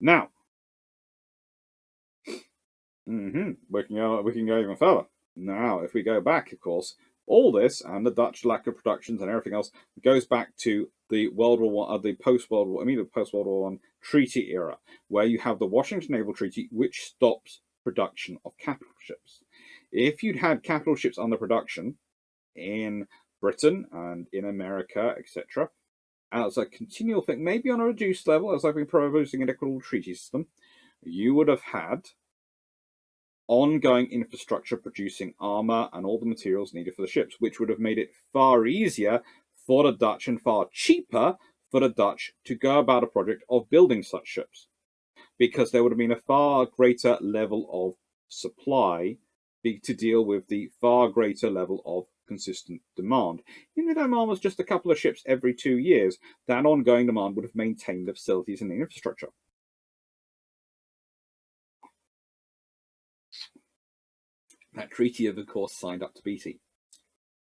Now, we can go even further. Now, if we go back, of course, all this and the Dutch lack of productions and everything else goes back to the World War I, the post-World War, immediate post-World War I treaty era, where you have the Washington Naval Treaty, which stops production of capital ships. If you'd had capital ships under production in Britain and in America, etc., as a continual thing, maybe on a reduced level, as I've been proposing an equitable treaty system, you would have had ongoing infrastructure producing armour and all the materials needed for the ships, which would have made it far easier for the Dutch and far cheaper for the Dutch to go about a project of building such ships, because there would have been a far greater level of supply to deal with the far greater level of consistent demand. Even if that demand was just a couple of ships every 2 years, that ongoing demand would have maintained the facilities and the infrastructure. That treaty, of course, signed up to Beatty.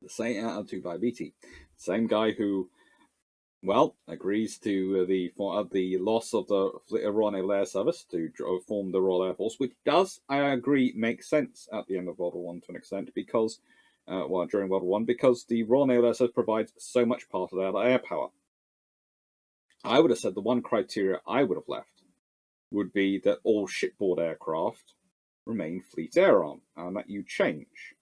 The same by Beatty, same guy who, well, agrees to the loss of the Royal Naval Air Service to form the Royal Air Force, which does, I agree, make sense at the end of World War I to an extent, because during World War I, because the Royal Naval Air Service provides so much part of their air power. I would have said the one criteria I would have left would be that all shipboard aircraft remain Fleet Air Arm, and that you change.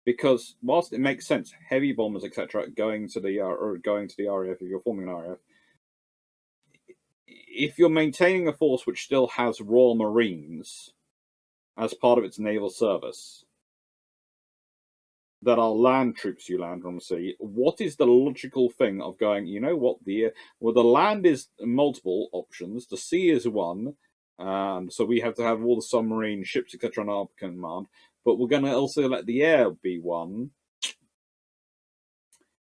Because whilst it makes sense, heavy bombers, etc., going to the RAF, if you're forming an RAF, if you're maintaining a force which still has Royal Marines as part of its naval service, that are land troops you land from the sea, what is the logical thing of going, you know what, the land is multiple options, the sea is one, so we have to have all the submarine ships, etc., on our command, but we're going to also let the air be one,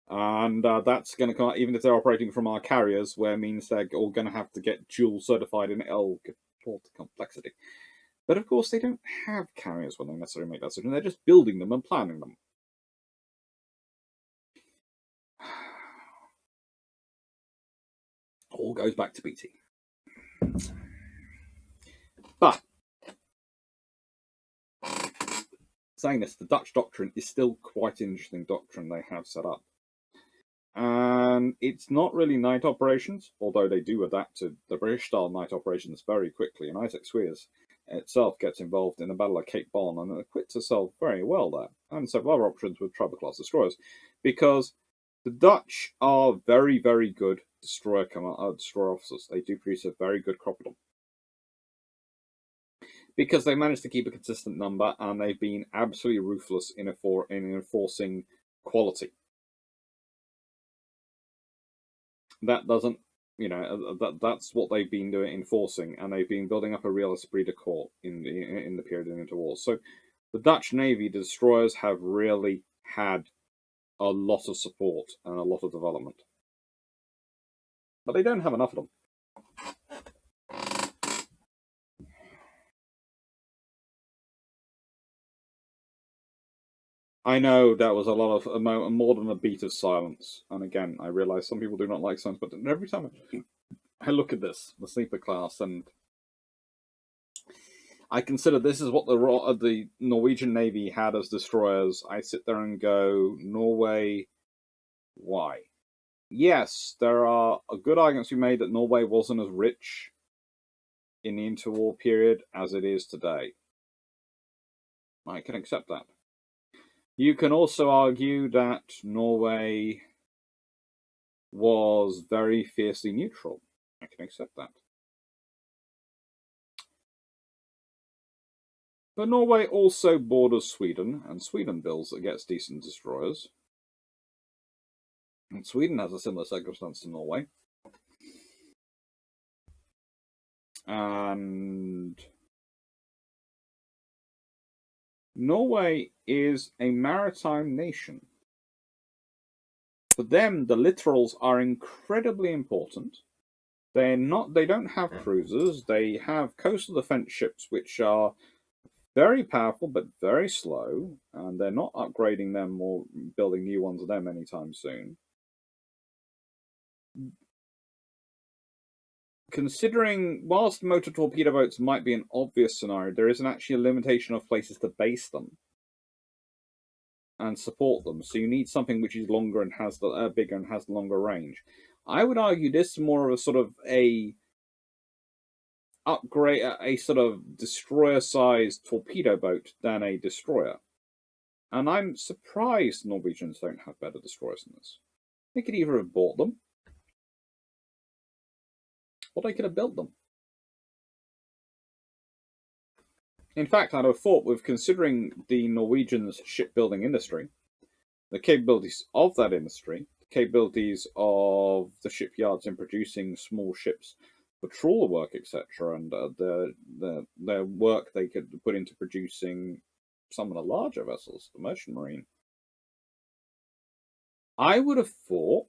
and that's going to come out, even if they're operating from our carriers, where it means they're all going to have to get dual certified in the complexity. But of course, they don't have carriers when they necessarily make that decision. They're just building them and planning them. All goes back to Beatty. But saying this, the Dutch doctrine is still quite an interesting doctrine they have set up. And it's not really night operations, although they do adapt to the British-style night operations very quickly. And Isaac Swears itself gets involved in the Battle of Cape Bon and acquits herself very well there, and several other options with Trouble-class destroyers, because the Dutch are very, very good destroyer officers. They do produce a very good crop of them, because they managed to keep a consistent number, and they've been absolutely ruthless in enforcing quality. That doesn't, that's what they've been doing, enforcing, and they've been building up a real esprit de corps in the period into war. So the Dutch Navy, the destroyers, have really had a lot of support and a lot of development. But they don't have enough of them. I know that was a lot of more than a beat of silence. And again, I realize some people do not like silence, but every time I look at this, the sleeper class, and I consider this is what the Norwegian Navy had as destroyers, I sit there and go, Norway, why? Yes, there are a good arguments to be made that Norway wasn't as rich in the interwar period as it is today. I can accept that. You can also argue that Norway was very fiercely neutral. I can accept that. But Norway also borders Sweden, and Sweden builds that gets decent destroyers. And Sweden has a similar circumstance to Norway. And Norway is a maritime nation. For them, the littorals are incredibly important. They don't have cruisers. They have coastal defense ships, which are very powerful but very slow, and they're not upgrading them or building new ones of them anytime soon. Considering, whilst motor torpedo boats might be an obvious scenario, there isn't actually a limitation of places to base them and support them. So you need something which is longer and has bigger and has longer range. I would argue this is more of a sort of a upgrade, a sort of destroyer-sized torpedo boat than a destroyer. And I'm surprised Norwegians don't have better destroyers than this. They could either have bought them, or they could have built them. In fact, I'd have thought, with considering the Norwegians' shipbuilding industry, the capabilities of that industry, the capabilities of the shipyards in producing small ships for trawler work, etc., and their work they could put into producing some of the larger vessels, the merchant marine, I would have thought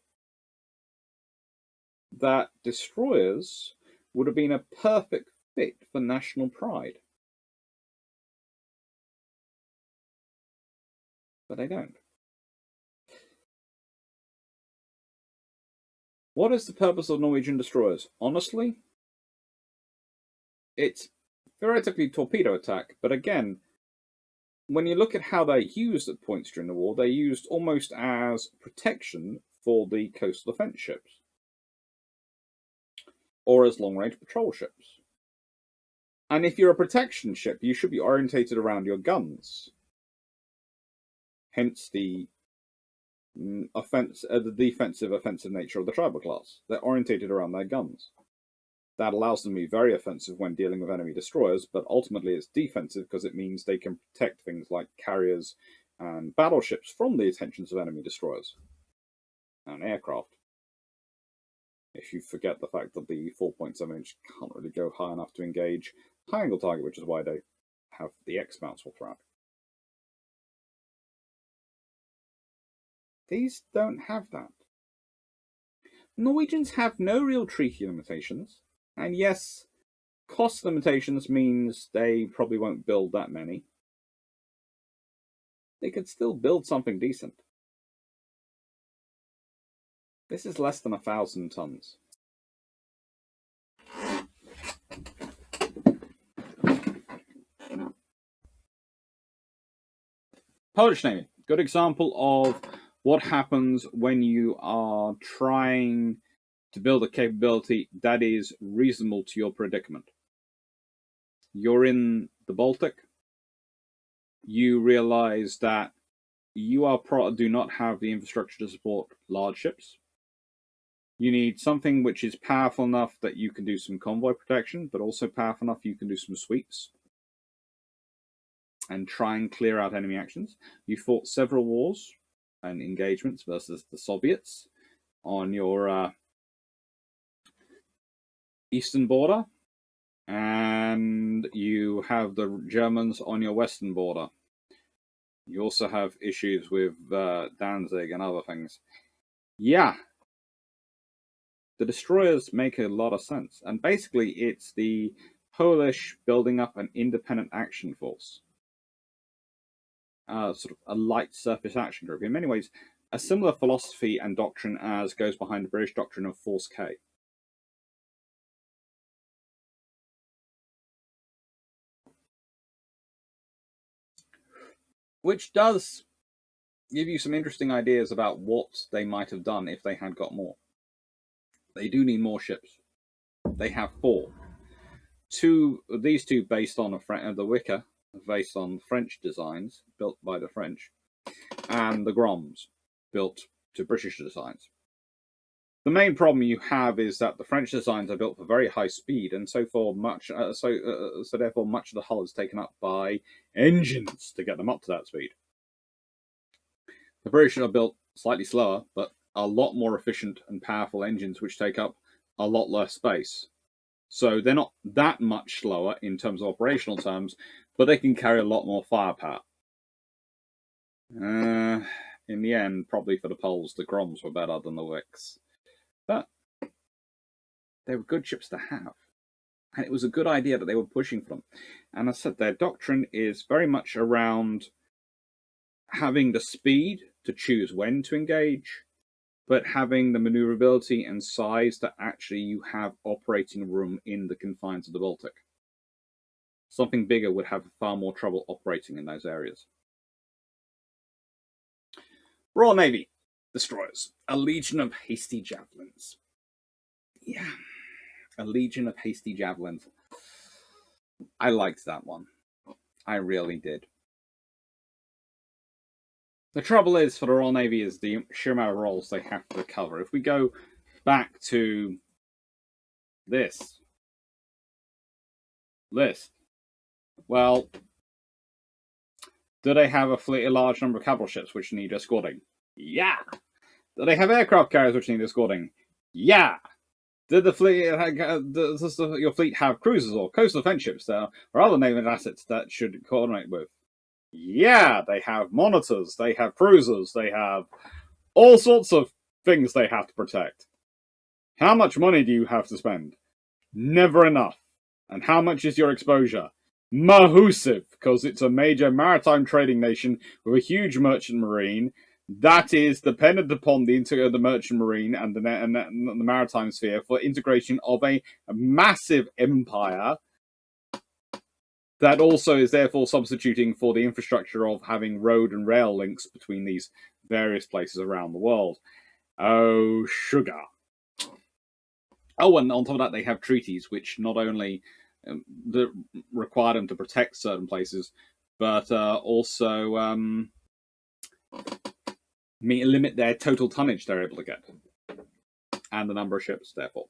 that destroyers would have been a perfect fit for national pride. But they don't. What is the purpose of Norwegian destroyers? Honestly, it's theoretically torpedo attack, but again, when you look at how they're used at points during the war, they're used almost as protection for the coastal defense ships, or as long-range patrol ships. And if you're a protection ship, you should be orientated around your guns. Hence the defensive, offensive nature of the tribal class. They're orientated around their guns. That allows them to be very offensive when dealing with enemy destroyers, but ultimately it's defensive because it means they can protect things like carriers and battleships from the attentions of enemy destroyers and aircraft. If you forget the fact that the 4.7-inch can't really go high enough to engage high-angle target, which is why they have the X-mounts all throughout. These don't have that. Norwegians have no real treaty limitations, and yes, cost limitations means they probably won't build that many. They could still build something decent. This is less than 1,000 tons. Polish Navy. Good example of what happens when you are trying to build a capability that is reasonable to your predicament. You're in the Baltic. You realize that you do not have the infrastructure to support large ships. You need something which is powerful enough that you can do some convoy protection, but also powerful enough you can do some sweeps and try and clear out enemy actions. You fought several wars and engagements versus the Soviets on your eastern border, and you have the Germans on your western border. You also have issues with Danzig and other things. Yeah, the destroyers make a lot of sense. And basically, it's the Polish building up an independent action force. Sort of a light surface action group. In many ways, a similar philosophy and doctrine as goes behind the British doctrine of Force K. Which does give you some interesting ideas about what they might have done if they had got more. They do need more ships. They have 4. These two based on the Wicker, based on French designs, built by the French, and the Groms, built to British designs. The main problem you have is that the French designs are built for very high speed, and so therefore much of the hull is taken up by engines to get them up to that speed. The British are built slightly slower, but a lot more efficient and powerful engines, which take up a lot less space. So they're not that much slower in terms of operational terms, but they can carry a lot more firepower. In the end, probably for the Poles, the Groms were better than the Wicks. But they were good ships to have. And it was a good idea that they were pushing for them. And as I said, their doctrine is very much around having the speed to choose when to engage, but having the maneuverability and size that actually you have operating room in the confines of the Baltic. Something bigger would have far more trouble operating in those areas. Royal Navy destroyers. A legion of hasty javelins. Yeah, a legion of hasty javelins. I liked that one. I really did. The trouble is for the Royal Navy is the sheer amount of roles they have to cover. If we go back to this list, well, do they have a large number of capital ships which need escorting? Yeah. Do they have aircraft carriers which need escorting? Yeah. Did the fleet, does your fleet have cruisers or coastal defense ships there, or other naval assets that should coordinate with? Yeah, they have monitors, they have cruisers, they have all sorts of things they have to protect. How much money do you have to spend? Never enough. And how much is your exposure? Massive, because it's a major maritime trading nation with a huge merchant marine that is dependent upon the merchant marine and the maritime sphere for integration of a massive empire that also is therefore substituting for the infrastructure of having road and rail links between these various places around the world. Oh, sugar. Oh, and on top of that, they have treaties which not only require them to protect certain places, but also limit their total tonnage they're able to get, and the number of ships, therefore.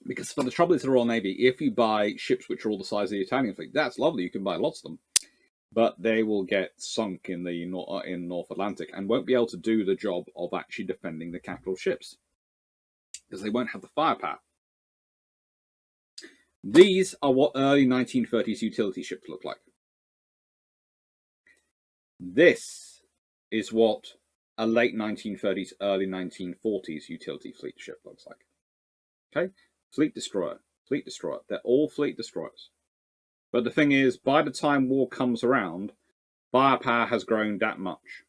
Because for the trouble is the Royal Navy, if you buy ships which are all the size of the Italian fleet, that's lovely, you can buy lots of them. But they will get sunk in the North Atlantic and won't be able to do the job of actually defending the capital ships. Because they won't have the firepower. These are what early 1930s utility ships look like. This is what a late 1930s, early 1940s utility fleet ship looks like. Okay? Fleet destroyer. Fleet destroyer. They're all fleet destroyers. But the thing is, by the time war comes around, firepower has grown that much.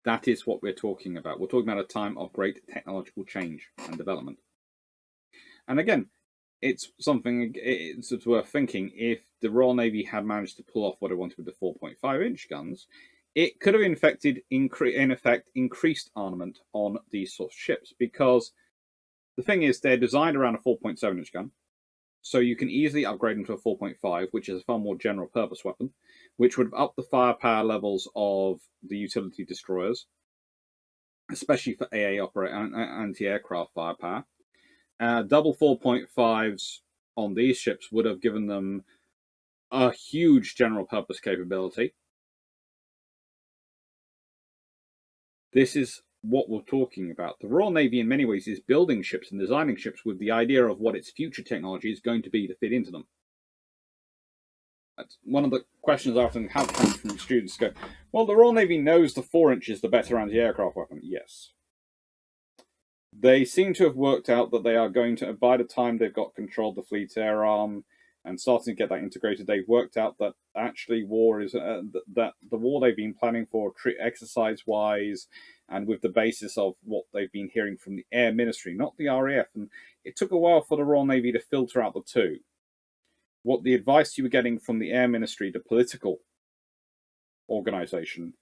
That is what we're talking about. We're talking about a time of great technological change and development. And again, it's worth thinking. If the Royal Navy had managed to pull off what it wanted with the 4.5-inch guns, it could have in effect increased armament on these sorts of ships, because the thing is, they're designed around a 4.7-inch gun, so you can easily upgrade them to a 4.5, which is a far more general purpose weapon, which would up the firepower levels of the utility destroyers, especially for AA anti-aircraft firepower. Double 4.5s on these ships would have given them a huge general purpose capability. This is what we're talking about. The Royal Navy, in many ways, is building ships and designing ships with the idea of what its future technology is going to be to fit into them. That's one of the questions I often have come from students go, well, the Royal Navy knows the 4-inch is the better anti-aircraft weapon. Yes. They seem to have worked out that they are going to, by the time they've got controlled the fleet air arm and starting to get that integrated, they've worked out that actually war is, that the war they've been planning for exercise-wise and with the basis of what they've been hearing from the Air Ministry, not the RAF, and it took a while for the Royal Navy to filter out the two. What the advice you were getting from the Air Ministry, the political organisation,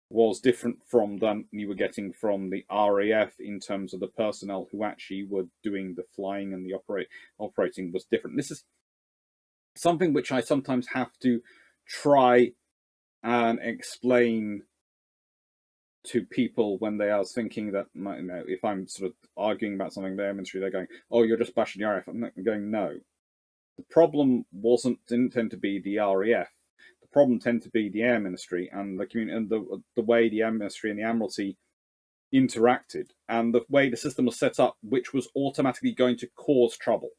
was different from than you were getting from the RAF in terms of the personnel who actually were doing the flying and the operating was different. This is something which I sometimes have to try and explain to people when they are thinking that, you know, if I'm sort of arguing about something in the Air Ministry, they're going, oh, you're just bashing the RAF. I'm not going, no. The problem didn't tend to be the RAF. The problem tended to be the Air Ministry and the community, and the way the Air Ministry and the Admiralty interacted, and the way the system was set up, which was automatically going to cause trouble.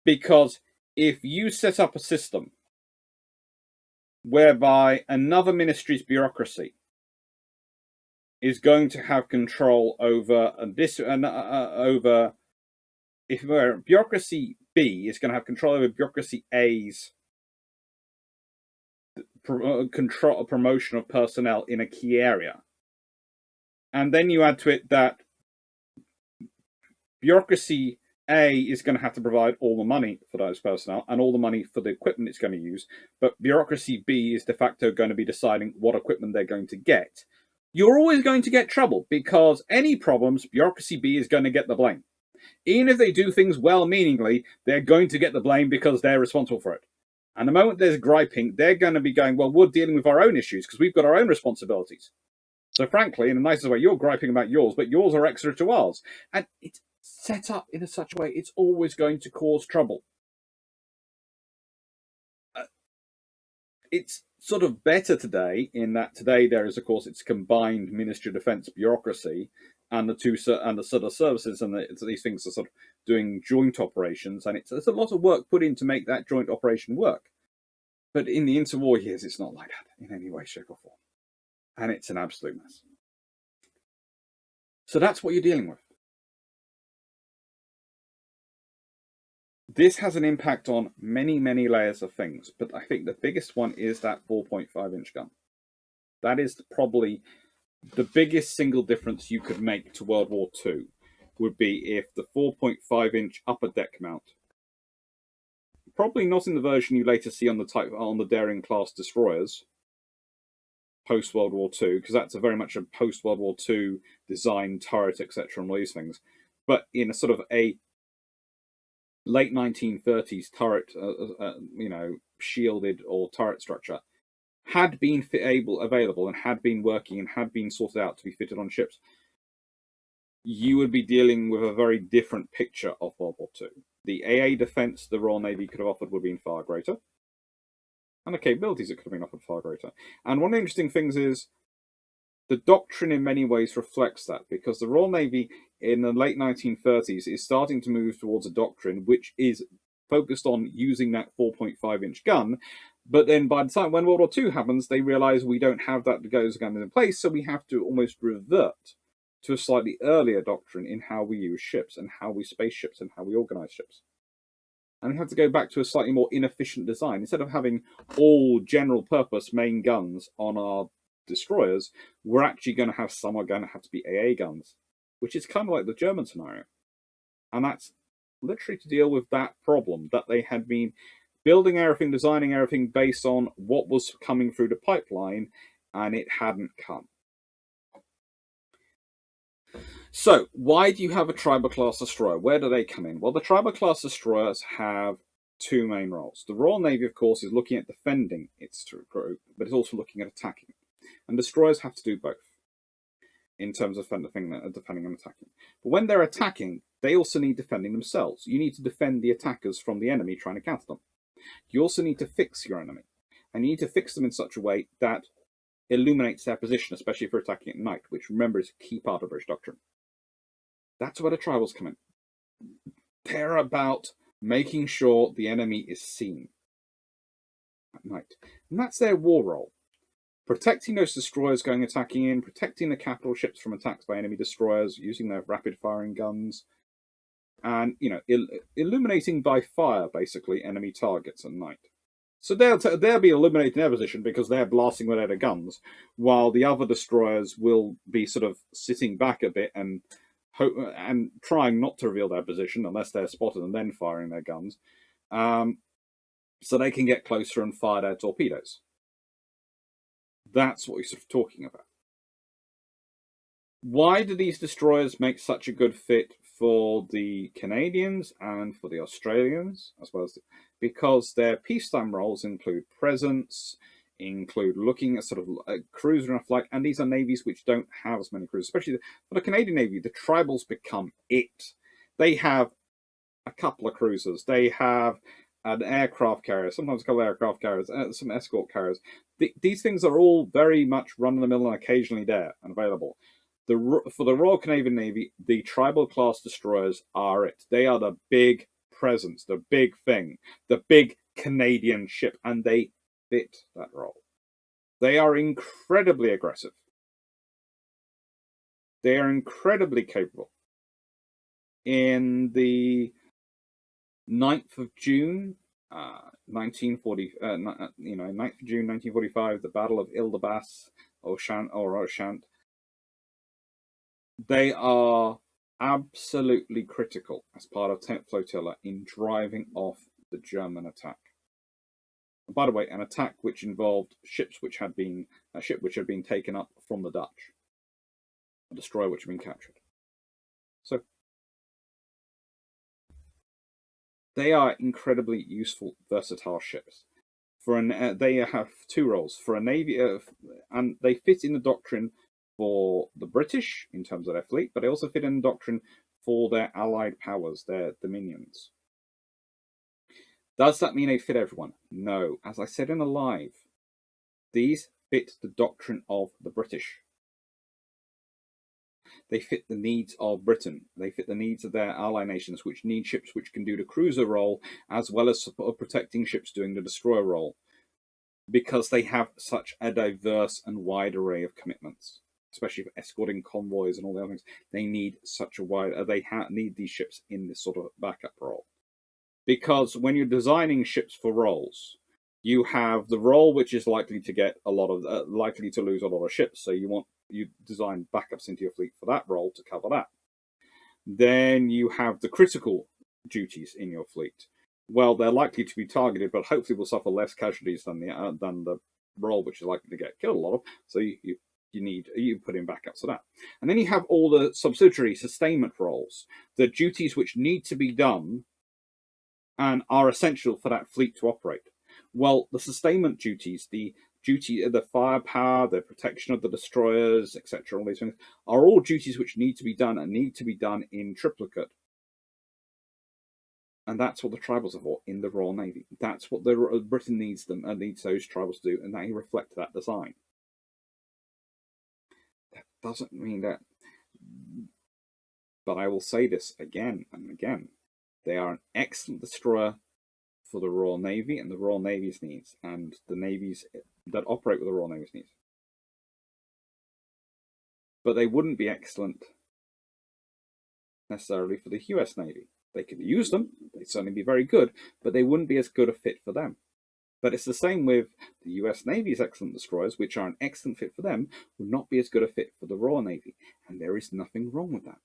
Because if you set up a system whereby another ministry's bureaucracy is going to have control over if bureaucracy B is going to have control over bureaucracy A's promotion of personnel in a key area, and then you add to it that bureaucracy A is going to have to provide all the money for those personnel and all the money for the equipment it's going to use, but bureaucracy B is de facto going to be deciding what equipment they're going to get. You're always going to get trouble, because any problems, bureaucracy B is going to get the blame. Even if they do things well-meaningly, they're going to get the blame because they're responsible for it. And the moment there's griping, they're going to be going, well, we're dealing with our own issues because we've got our own responsibilities. So frankly, in the nicest way, you're griping about yours, but yours are extra to ours. And it's set up in such a way, it's always going to cause trouble. It's sort of better today in that today there is, of course, it's combined Ministry of Defence bureaucracy and the sort of services, and these things are sort of doing joint operations, and there's a lot of work put in to make that joint operation work. But in the interwar years, it's not like that in any way, shape, or form, and it's an absolute mess. So that's what you're dealing with. This has an impact on many, many layers of things, but I think the biggest one is that 4.5-inch gun. That is probably the biggest single difference you could make to World War II, would be if the 4.5-inch upper deck mount, probably not in the version you later see on the Daring class destroyers post World War II, because that's very much a post World War II design turret, etc., and all these things, but in a sort of a late 1930s turret, shielded or turret structure, had been available and had been working and had been sorted out to be fitted on ships, you would be dealing with a very different picture of World War II. The AA defence the Royal Navy could have offered would have been far greater, and the capabilities it could have been offered far greater. And one of the interesting things is the doctrine in many ways reflects that, because the Royal Navy in the late 1930s is starting to move towards a doctrine which is focused on using that 4.5-inch gun. But then by the time when World War II happens, they realise we don't have that gun in place, so we have to almost revert to a slightly earlier doctrine in how we use ships and how we space ships and how we organise ships. And we have to go back to a slightly more inefficient design. Instead of having all general-purpose main guns on our destroyers, we're actually going to have some are going to have to be AA guns, which is kind of like the German scenario. And that's literally to deal with that problem, that they had been building everything, designing everything based on what was coming through the pipeline, and it hadn't come. So, why do you have a Tribal class destroyer? Where do they come in? Well, the Tribal class destroyers have two main roles. The Royal Navy, of course, is looking at defending its group, but it's also looking at attacking. And destroyers have to do both in terms of defending and attacking. But when they're attacking, they also need defending themselves. You need to defend the attackers from the enemy trying to counter them. You also need to fix your enemy. And you need to fix them in such a way that illuminates their position, especially if you're attacking at night, which, remember, is a key part of British doctrine. That's where the tribals come in. They're about making sure the enemy is seen at night. And that's their war role. Protecting those destroyers going attacking in, protecting the capital ships from attacks by enemy destroyers, using their rapid-firing guns, and, you know, illuminating by fire, basically, enemy targets at night. So they'll be illuminating their position because they're blasting with their guns, while the other destroyers will be sort of sitting back a bit and trying not to reveal their position unless they're spotted and then firing their guns, so they can get closer and fire their torpedoes. That's what we're sort of talking about. Why do these destroyers make such a good fit for the Canadians and for the Australians, as well as because their peacetime roles include presence, include looking at sort of a cruiser and a flag, and these are navies which don't have as many cruisers. Especially for the Canadian Navy, the tribals become it. They have a couple of cruisers. They have an aircraft carrier, sometimes called aircraft carriers, some escort carriers. These things are all very much run-of-the-mill and occasionally there and available. For the Royal Canadian Navy, the tribal class destroyers are it. They are the big presence, the big thing, the big Canadian ship, and they fit that role. They are incredibly aggressive. They are incredibly capable. In the 9th of June, 1940, 9th of June 1945, the Battle of Ile-de-Basse, Ushant, they are absolutely critical as part of 10th Flotilla in driving off the German attack. And by the way, an attack which involved a ship which had been taken up from the Dutch, a destroyer which had been captured. So they are incredibly useful, versatile ships. They have two roles for a navy, and they fit in the doctrine for the British in terms of their fleet, but they also fit in the doctrine for their allied powers, their dominions. Does that mean they fit everyone? No. As I said in a live, these fit the doctrine of the British. They fit the needs of Britain. They fit the needs of their ally nations, which need ships which can do the cruiser role, as well as protecting ships doing the destroyer role, because they have such a diverse and wide array of commitments, especially for escorting convoys and all the other things. They need such a wide. Need these ships in this sort of backup role, because when you're designing ships for roles, you have the role which is likely to get likely to lose a lot of ships. So you design backups into your fleet for that role to cover that. Then you have the critical duties in your fleet. Well, they're likely to be targeted, but hopefully will suffer less casualties than the role which is likely to get killed a lot of. So you put in backups for that. And then you have all the subsidiary sustainment roles, the duties which need to be done and are essential for that fleet to operate. Well, the sustainment duties, the firepower, the protection of the destroyers, etc., all these things are all duties which need to be done and need to be done in triplicate. And that's what the tribals are for in the Royal Navy. That's what Britain needs them and needs those tribals to do, and they reflect that design. That doesn't mean that, but I will say this again and again. They are an excellent destroyer for the Royal Navy and the Royal Navy's needs, and the navies that operate with the Royal Navy's needs. But they wouldn't be excellent necessarily for the US Navy. They could use them, they'd certainly be very good, but they wouldn't be as good a fit for them. But it's the same with the US Navy's excellent destroyers, which are an excellent fit for them, would not be as good a fit for the Royal Navy. And there is nothing wrong with that.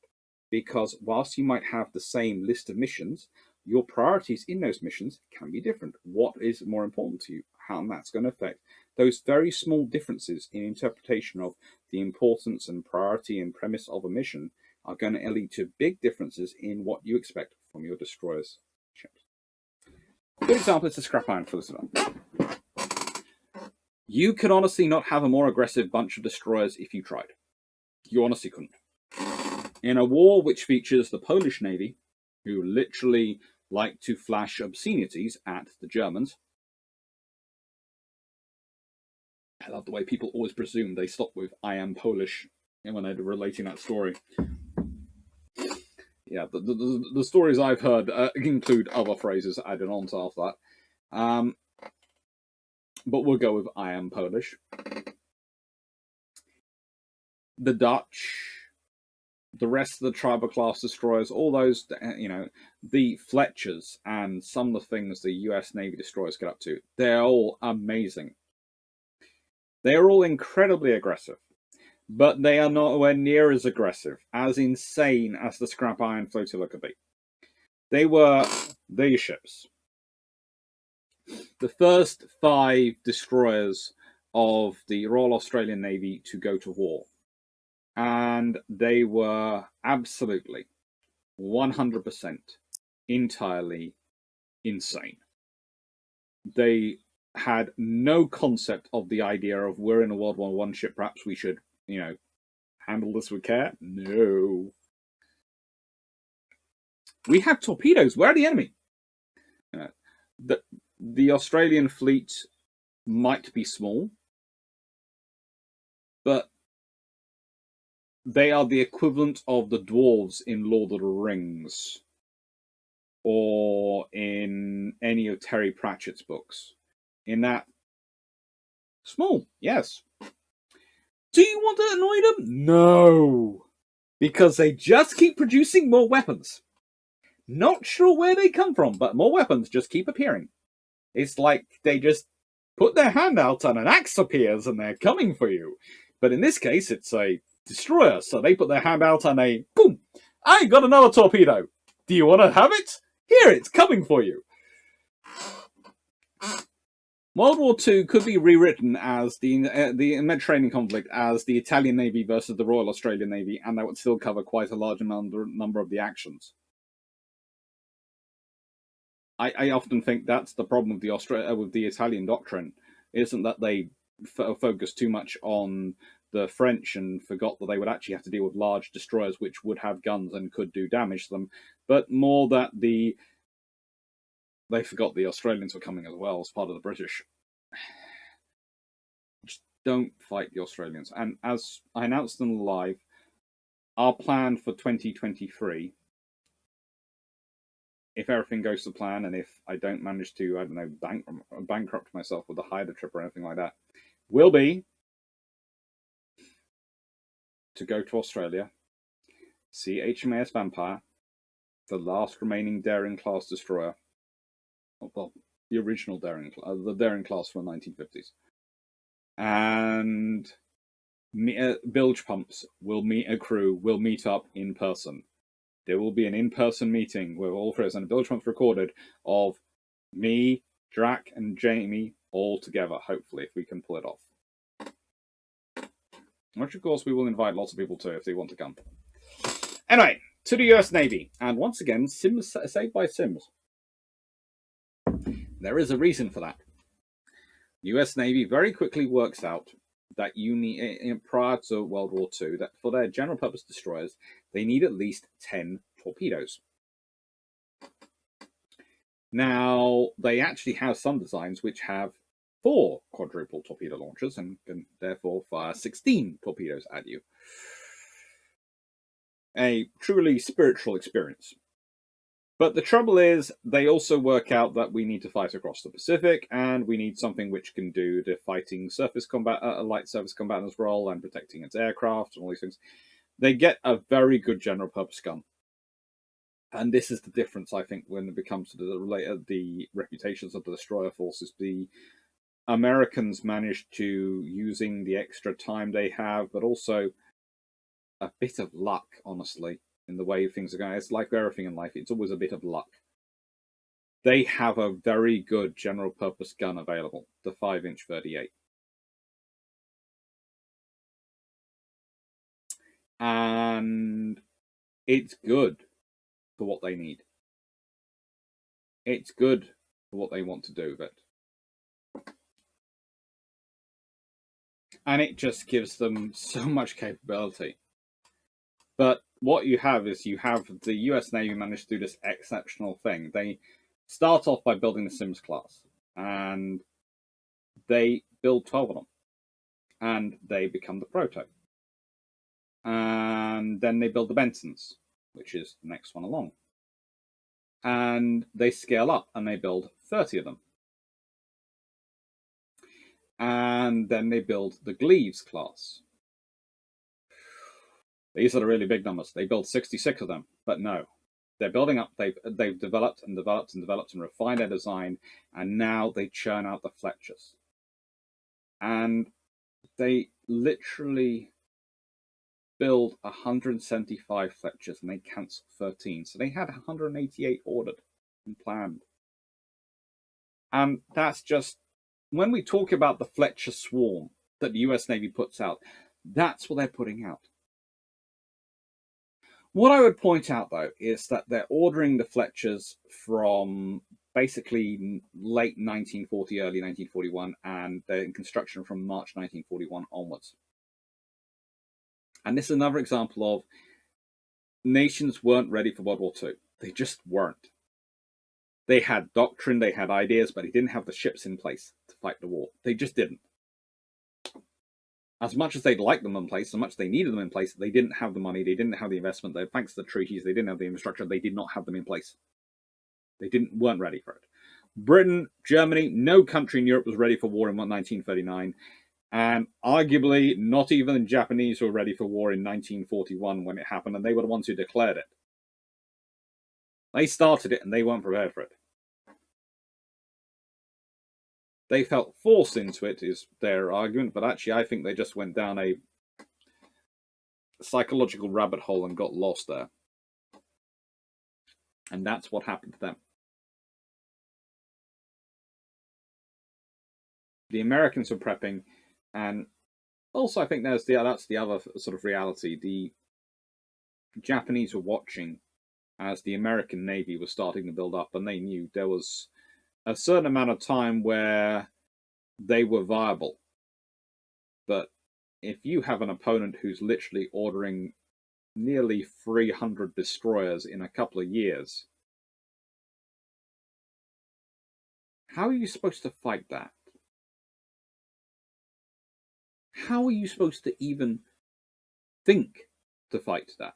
Because whilst you might have the same list of missions, your priorities in those missions can be different. What is more important to you? How that's going to affect those very small differences in interpretation of the importance and priority and premise of a mission are going to lead to big differences in what you expect from your destroyers' ships. A good example is the scrap iron flotilla. You could honestly not have a more aggressive bunch of destroyers if you tried. You honestly couldn't. In a war which features the Polish Navy, who literally like to flash obscenities at the Germans, I love the way people always presume they stop with "I am Polish" when they're relating that story. Yeah, the stories I've heard include other phrases added on to after that. But we'll go with "I am Polish." The Dutch, the rest of the tribal class destroyers, all those, the Fletchers, and some of the things the US Navy destroyers get up to, they're all amazing. They are all incredibly aggressive, but they are nowhere near as aggressive, as insane as the Scrap Iron Flotilla could be. They were these ships. The first 5 destroyers of the Royal Australian Navy to go to war. And they were absolutely 100% entirely insane. They had no concept of the idea of we're in a World War I ship, perhaps we should, handle this with care. No. We have torpedoes. Where are the enemy? The Australian fleet might be small, but they are the equivalent of the dwarves in Lord of the Rings or in any of Terry Pratchett's books. In that, small, yes. Do you want to annoy them? No. Because they just keep producing more weapons. Not sure where they come from, but more weapons just keep appearing. It's like they just put their hand out and an axe appears and they're coming for you. But in this case, it's a destroyer, so they put their hand out and boom! I got another torpedo! Do you want to have it? Here, it's coming for you! World War II could be rewritten as the Mediterranean conflict as the Italian Navy versus the Royal Australian Navy, and that would still cover quite a large number of the actions. I often think that's the problem with the Italian doctrine, isn't that they focus too much on the French and forgot that they would actually have to deal with large destroyers which would have guns and could do damage to them, but more that they forgot the Australians were coming as well as part of the British. Just don't fight the Australians. And as I announced in the live, our plan for 2023, if everything goes to plan and if I don't manage to, bankrupt myself with a Hydra trip or anything like that, will be to go to Australia, see HMAS Vampire, the last remaining Daring class destroyer. Well, the original Daring, the Daring class from the 1950s. And bilge pumps will meet a crew, will meet up in person. There will be an in-person meeting with all three and a bilge pumps recorded of me, Drac, and Jamie all together, hopefully, if we can pull it off. Which, of course, we will invite lots of people to if they want to come. Anyway, to the US Navy. And once again, Sims saved by Sims. There is a reason for that. The US Navy very quickly works out that you need, prior to World War II, that for their general purpose destroyers, they need at least 10 torpedoes. Now, they actually have some designs which have 4 quadruple torpedo launchers and can therefore fire 16 torpedoes at you. A truly spiritual experience. But the trouble is, they also work out that we need to fight across the Pacific, and we need something which can do the fighting surface combat, light surface combatant's role, and protecting its aircraft, and all these things. They get a very good general purpose gun. And this is the difference, I think, when it comes to the reputations of the destroyer forces. The Americans managed to, using the extra time they have, but also a bit of luck, honestly, in the way things are going. It's like everything in life, it's always a bit of luck. They have a very good general purpose gun available, the 5-inch 38. And it's good for what they need. It's good for what they want to do with it. And it just gives them so much capability. But what you have is you have the US Navy managed to do this exceptional thing. They start off by building the Sims class, and they build 12 of them. and they become the proto. And then they build the Bentons, which is the next one along. And they scale up and they build 30 of them. And then they build the Gleaves class. These are the really big numbers. They build 66 of them, but no. They're building up, they've developed and developed and developed and refined their design, and now they churn out the Fletchers. And they literally build 175 Fletchers and they cancel 13. So they had 188 ordered and planned. And that's just, when we talk about the Fletcher swarm that the US Navy puts out, that's what they're putting out. What I would point out, though, is that they're ordering the Fletchers from basically late 1940, early 1941, and they're in construction from March 1941 onwards. And this is another example of nations weren't ready for World War II. They just weren't. They had doctrine, they had ideas, but they didn't have the ships in place to fight the war. They just didn't. As much as they'd like them in place, as much as they needed them in place, they didn't have the money, they didn't have the investment. Thanks to the treaties, they didn't have the infrastructure, they did not have them in place. They weren't ready for it. Britain, Germany, no country in Europe was ready for war in 1939. And arguably, not even the Japanese were ready for war in 1941 when it happened, and they were the ones who declared it. They started it, and they weren't prepared for it. They felt forced into it, is their argument, but actually I think they just went down a psychological rabbit hole and got lost there. And that's what happened to them. The Americans were prepping, and also I think that's the other sort of reality. The Japanese were watching as the American Navy was starting to build up, and they knew there was a certain amount of time where they were viable. But if you have an opponent who's literally ordering nearly 300 destroyers in a couple of years, how are you supposed to fight that? How are you supposed to even think to fight that?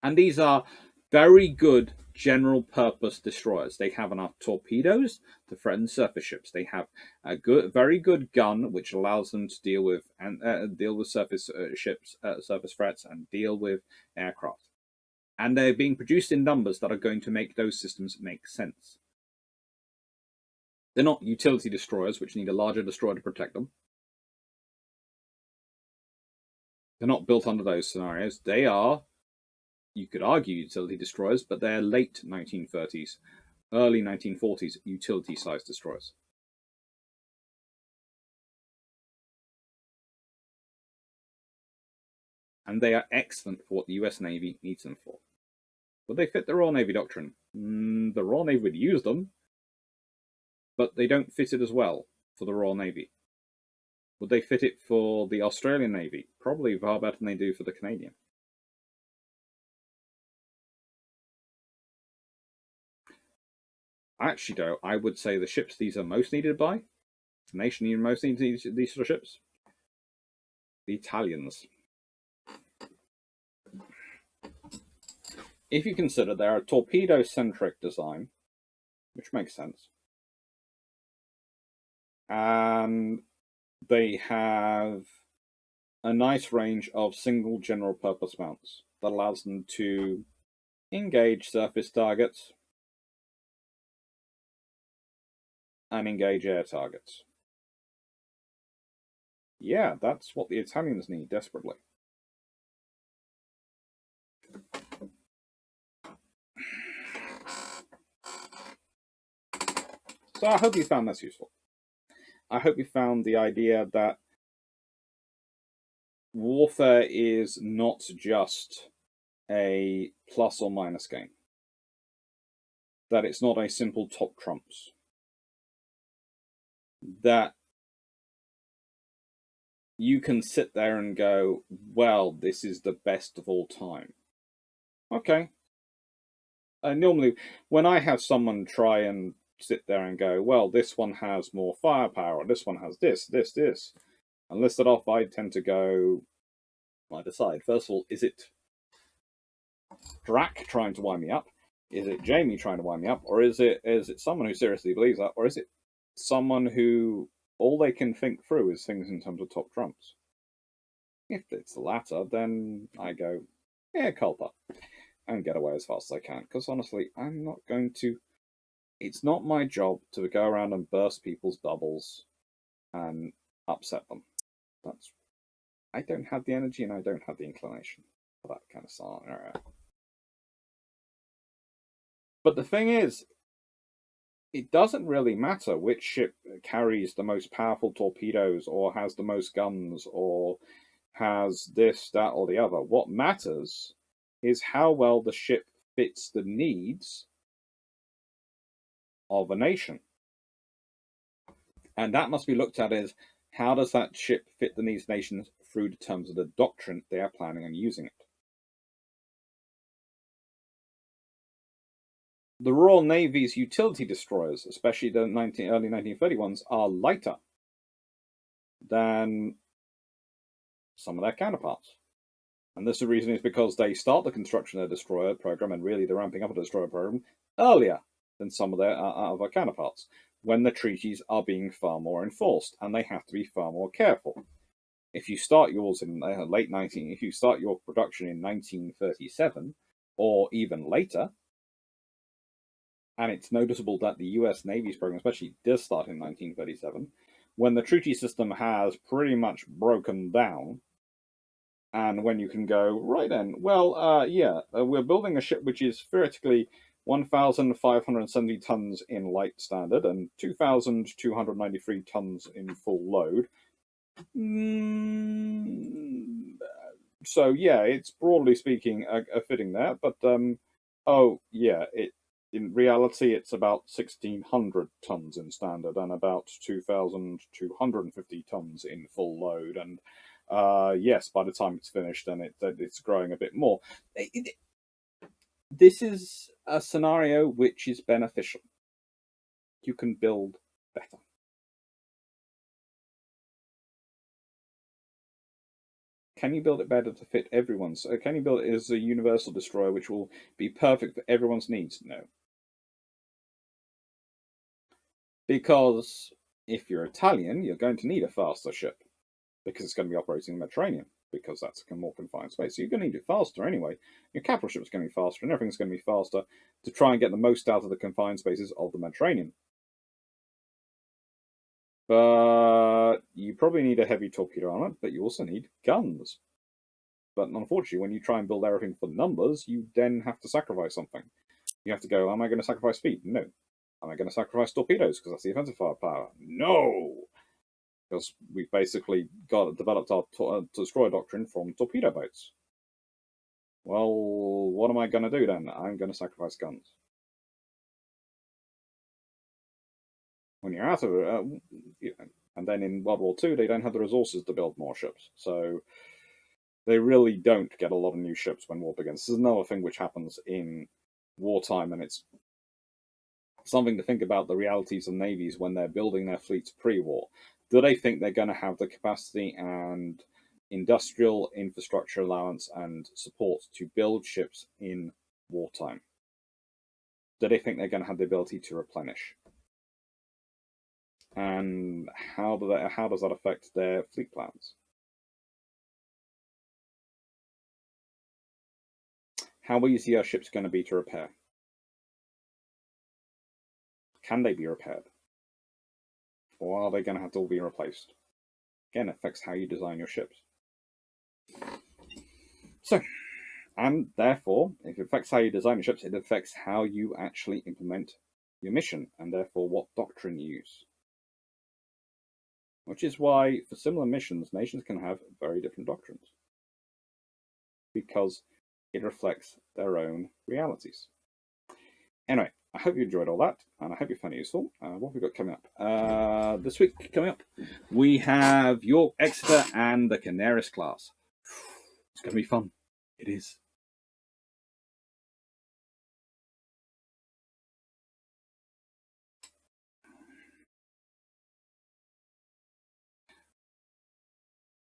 And these are very good general purpose destroyers. They have enough torpedoes to threaten surface ships. They have a very good gun, which allows them to deal with surface ships, surface threats, and deal with aircraft. And they're being produced in numbers that are going to make those systems make sense. They're not utility destroyers, which need a larger destroyer to protect them. They're not built under those scenarios. They are, you could argue, utility destroyers, but they're late 1930s, early 1940s utility-sized destroyers. And they are excellent for what the US Navy needs them for. Would they fit the Royal Navy doctrine? The Royal Navy would use them, but they don't fit it as well for the Royal Navy. Would they fit it for the Australian Navy? Probably far better than they do for the Canadian. Actually, though, I would say the ships these are most needed by, the nation needed most needs these sort of ships, the Italians. If you consider they're a torpedo-centric design, which makes sense, and they have a nice range of single general purpose mounts that allows them to engage surface targets and engage air targets. Yeah, that's what the Italians need desperately. So I hope you found this useful. I hope you found the idea that warfare is not just a plus or minus game. That it's not a simple top trumps. That you can sit there and go, well, this is the best of all time. Okay. Normally, when I have someone try and sit there and go, well, this one has more firepower, this one has this. And list it off, I tend to go, I decide, first of all, is it Drac trying to wind me up? Is it Jamie trying to wind me up? Or is it someone who seriously believes that? Or is it someone who all they can think through is things in terms of top trumps? If it's the latter, then I go, yeah, culpa, and get away as fast as I can. Because honestly, I'm not going to... It's not my job to go around and burst people's bubbles and upset them. I don't have the energy and I don't have the inclination for that kind of scenario. But the thing is, it doesn't really matter which ship carries the most powerful torpedoes or has the most guns or has this, that, or the other. What matters is how well the ship fits the needs of a nation. And that must be looked at as, how does that ship fit the needs of nations through the terms of the doctrine they are planning on using it? The Royal Navy's utility destroyers, especially the early 1930 ones, are lighter than some of their counterparts. And this reason is because they start the construction of their destroyer program, and really the ramping up of the destroyer program, earlier than some of their other counterparts, when the treaties are being far more enforced, and they have to be far more careful. If you start yours in if you start your production in 1937, or even later, and it's noticeable that the US Navy's program especially does start in 1937, when the treaty system has pretty much broken down, and when you can go, right then, well, we're building a ship which is theoretically 1,570 tons in light standard and 2,293 tons in full load. So yeah, it's broadly speaking a fitting there, but in reality it's about 1,600 tons in standard and about 2,250 tons in full load, and yes, by the time it's finished, then it's growing a bit more. This is a scenario which is beneficial. You can build better. Can you build it better to fit everyone's? Can you build it as a universal destroyer which will be perfect for everyone's needs? No. Because if you're Italian, you're going to need a faster ship, because it's going to be operating in the Mediterranean, because that's a more confined space. So you're going to need it faster anyway. Your capital ship's going to be faster, and everything's going to be faster to try and get the most out of the confined spaces of the Mediterranean. But you probably need a heavy torpedo armor, but you also need guns. But unfortunately, when you try and build everything for numbers, you then have to sacrifice something. You have to go, am I going to sacrifice speed? No. Am I going to sacrifice torpedoes because that's the offensive firepower? No. Because we've basically developed our Destroyer Doctrine from torpedo boats. Well, what am I going to do then? I'm going to sacrifice guns. When you're out of it, and then in World War II, they don't have the resources to build more ships. So they really don't get a lot of new ships when war begins. This is another thing which happens in wartime, and it's something to think about the realities of navies when they're building their fleets pre-war. Do they think they're going to have the capacity and industrial infrastructure allowance and support to build ships in wartime? Do they think they're going to have the ability to replenish? And how does that affect their fleet plans? How easy are ships going to be to repair? Can they be repaired? Or are they going to have to all be replaced? Again, it affects how you design your ships. So, and therefore, if it affects how you design your ships, it affects how you actually implement your mission, and therefore what doctrine you use. Which is why, for similar missions, nations can have very different doctrines, because it reflects their own realities. Anyway, I hope you enjoyed all that, and I hope you found it useful. What have we got coming up? This week, coming up, we have York, Exeter, and the Canaris class. It's going to be fun. It is.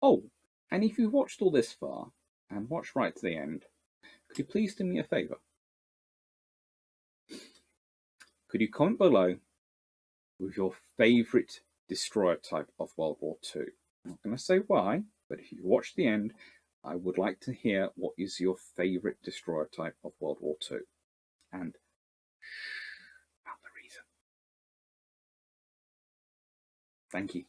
Oh, and if you've watched all this far, and watched right to the end, could you please do me a favour? Could you comment below with your favourite destroyer type of World War II? I'm not going to say why, but if you've watched the end, I would like to hear what is your favourite destroyer type of World War II. And shh, about the reason. Thank you.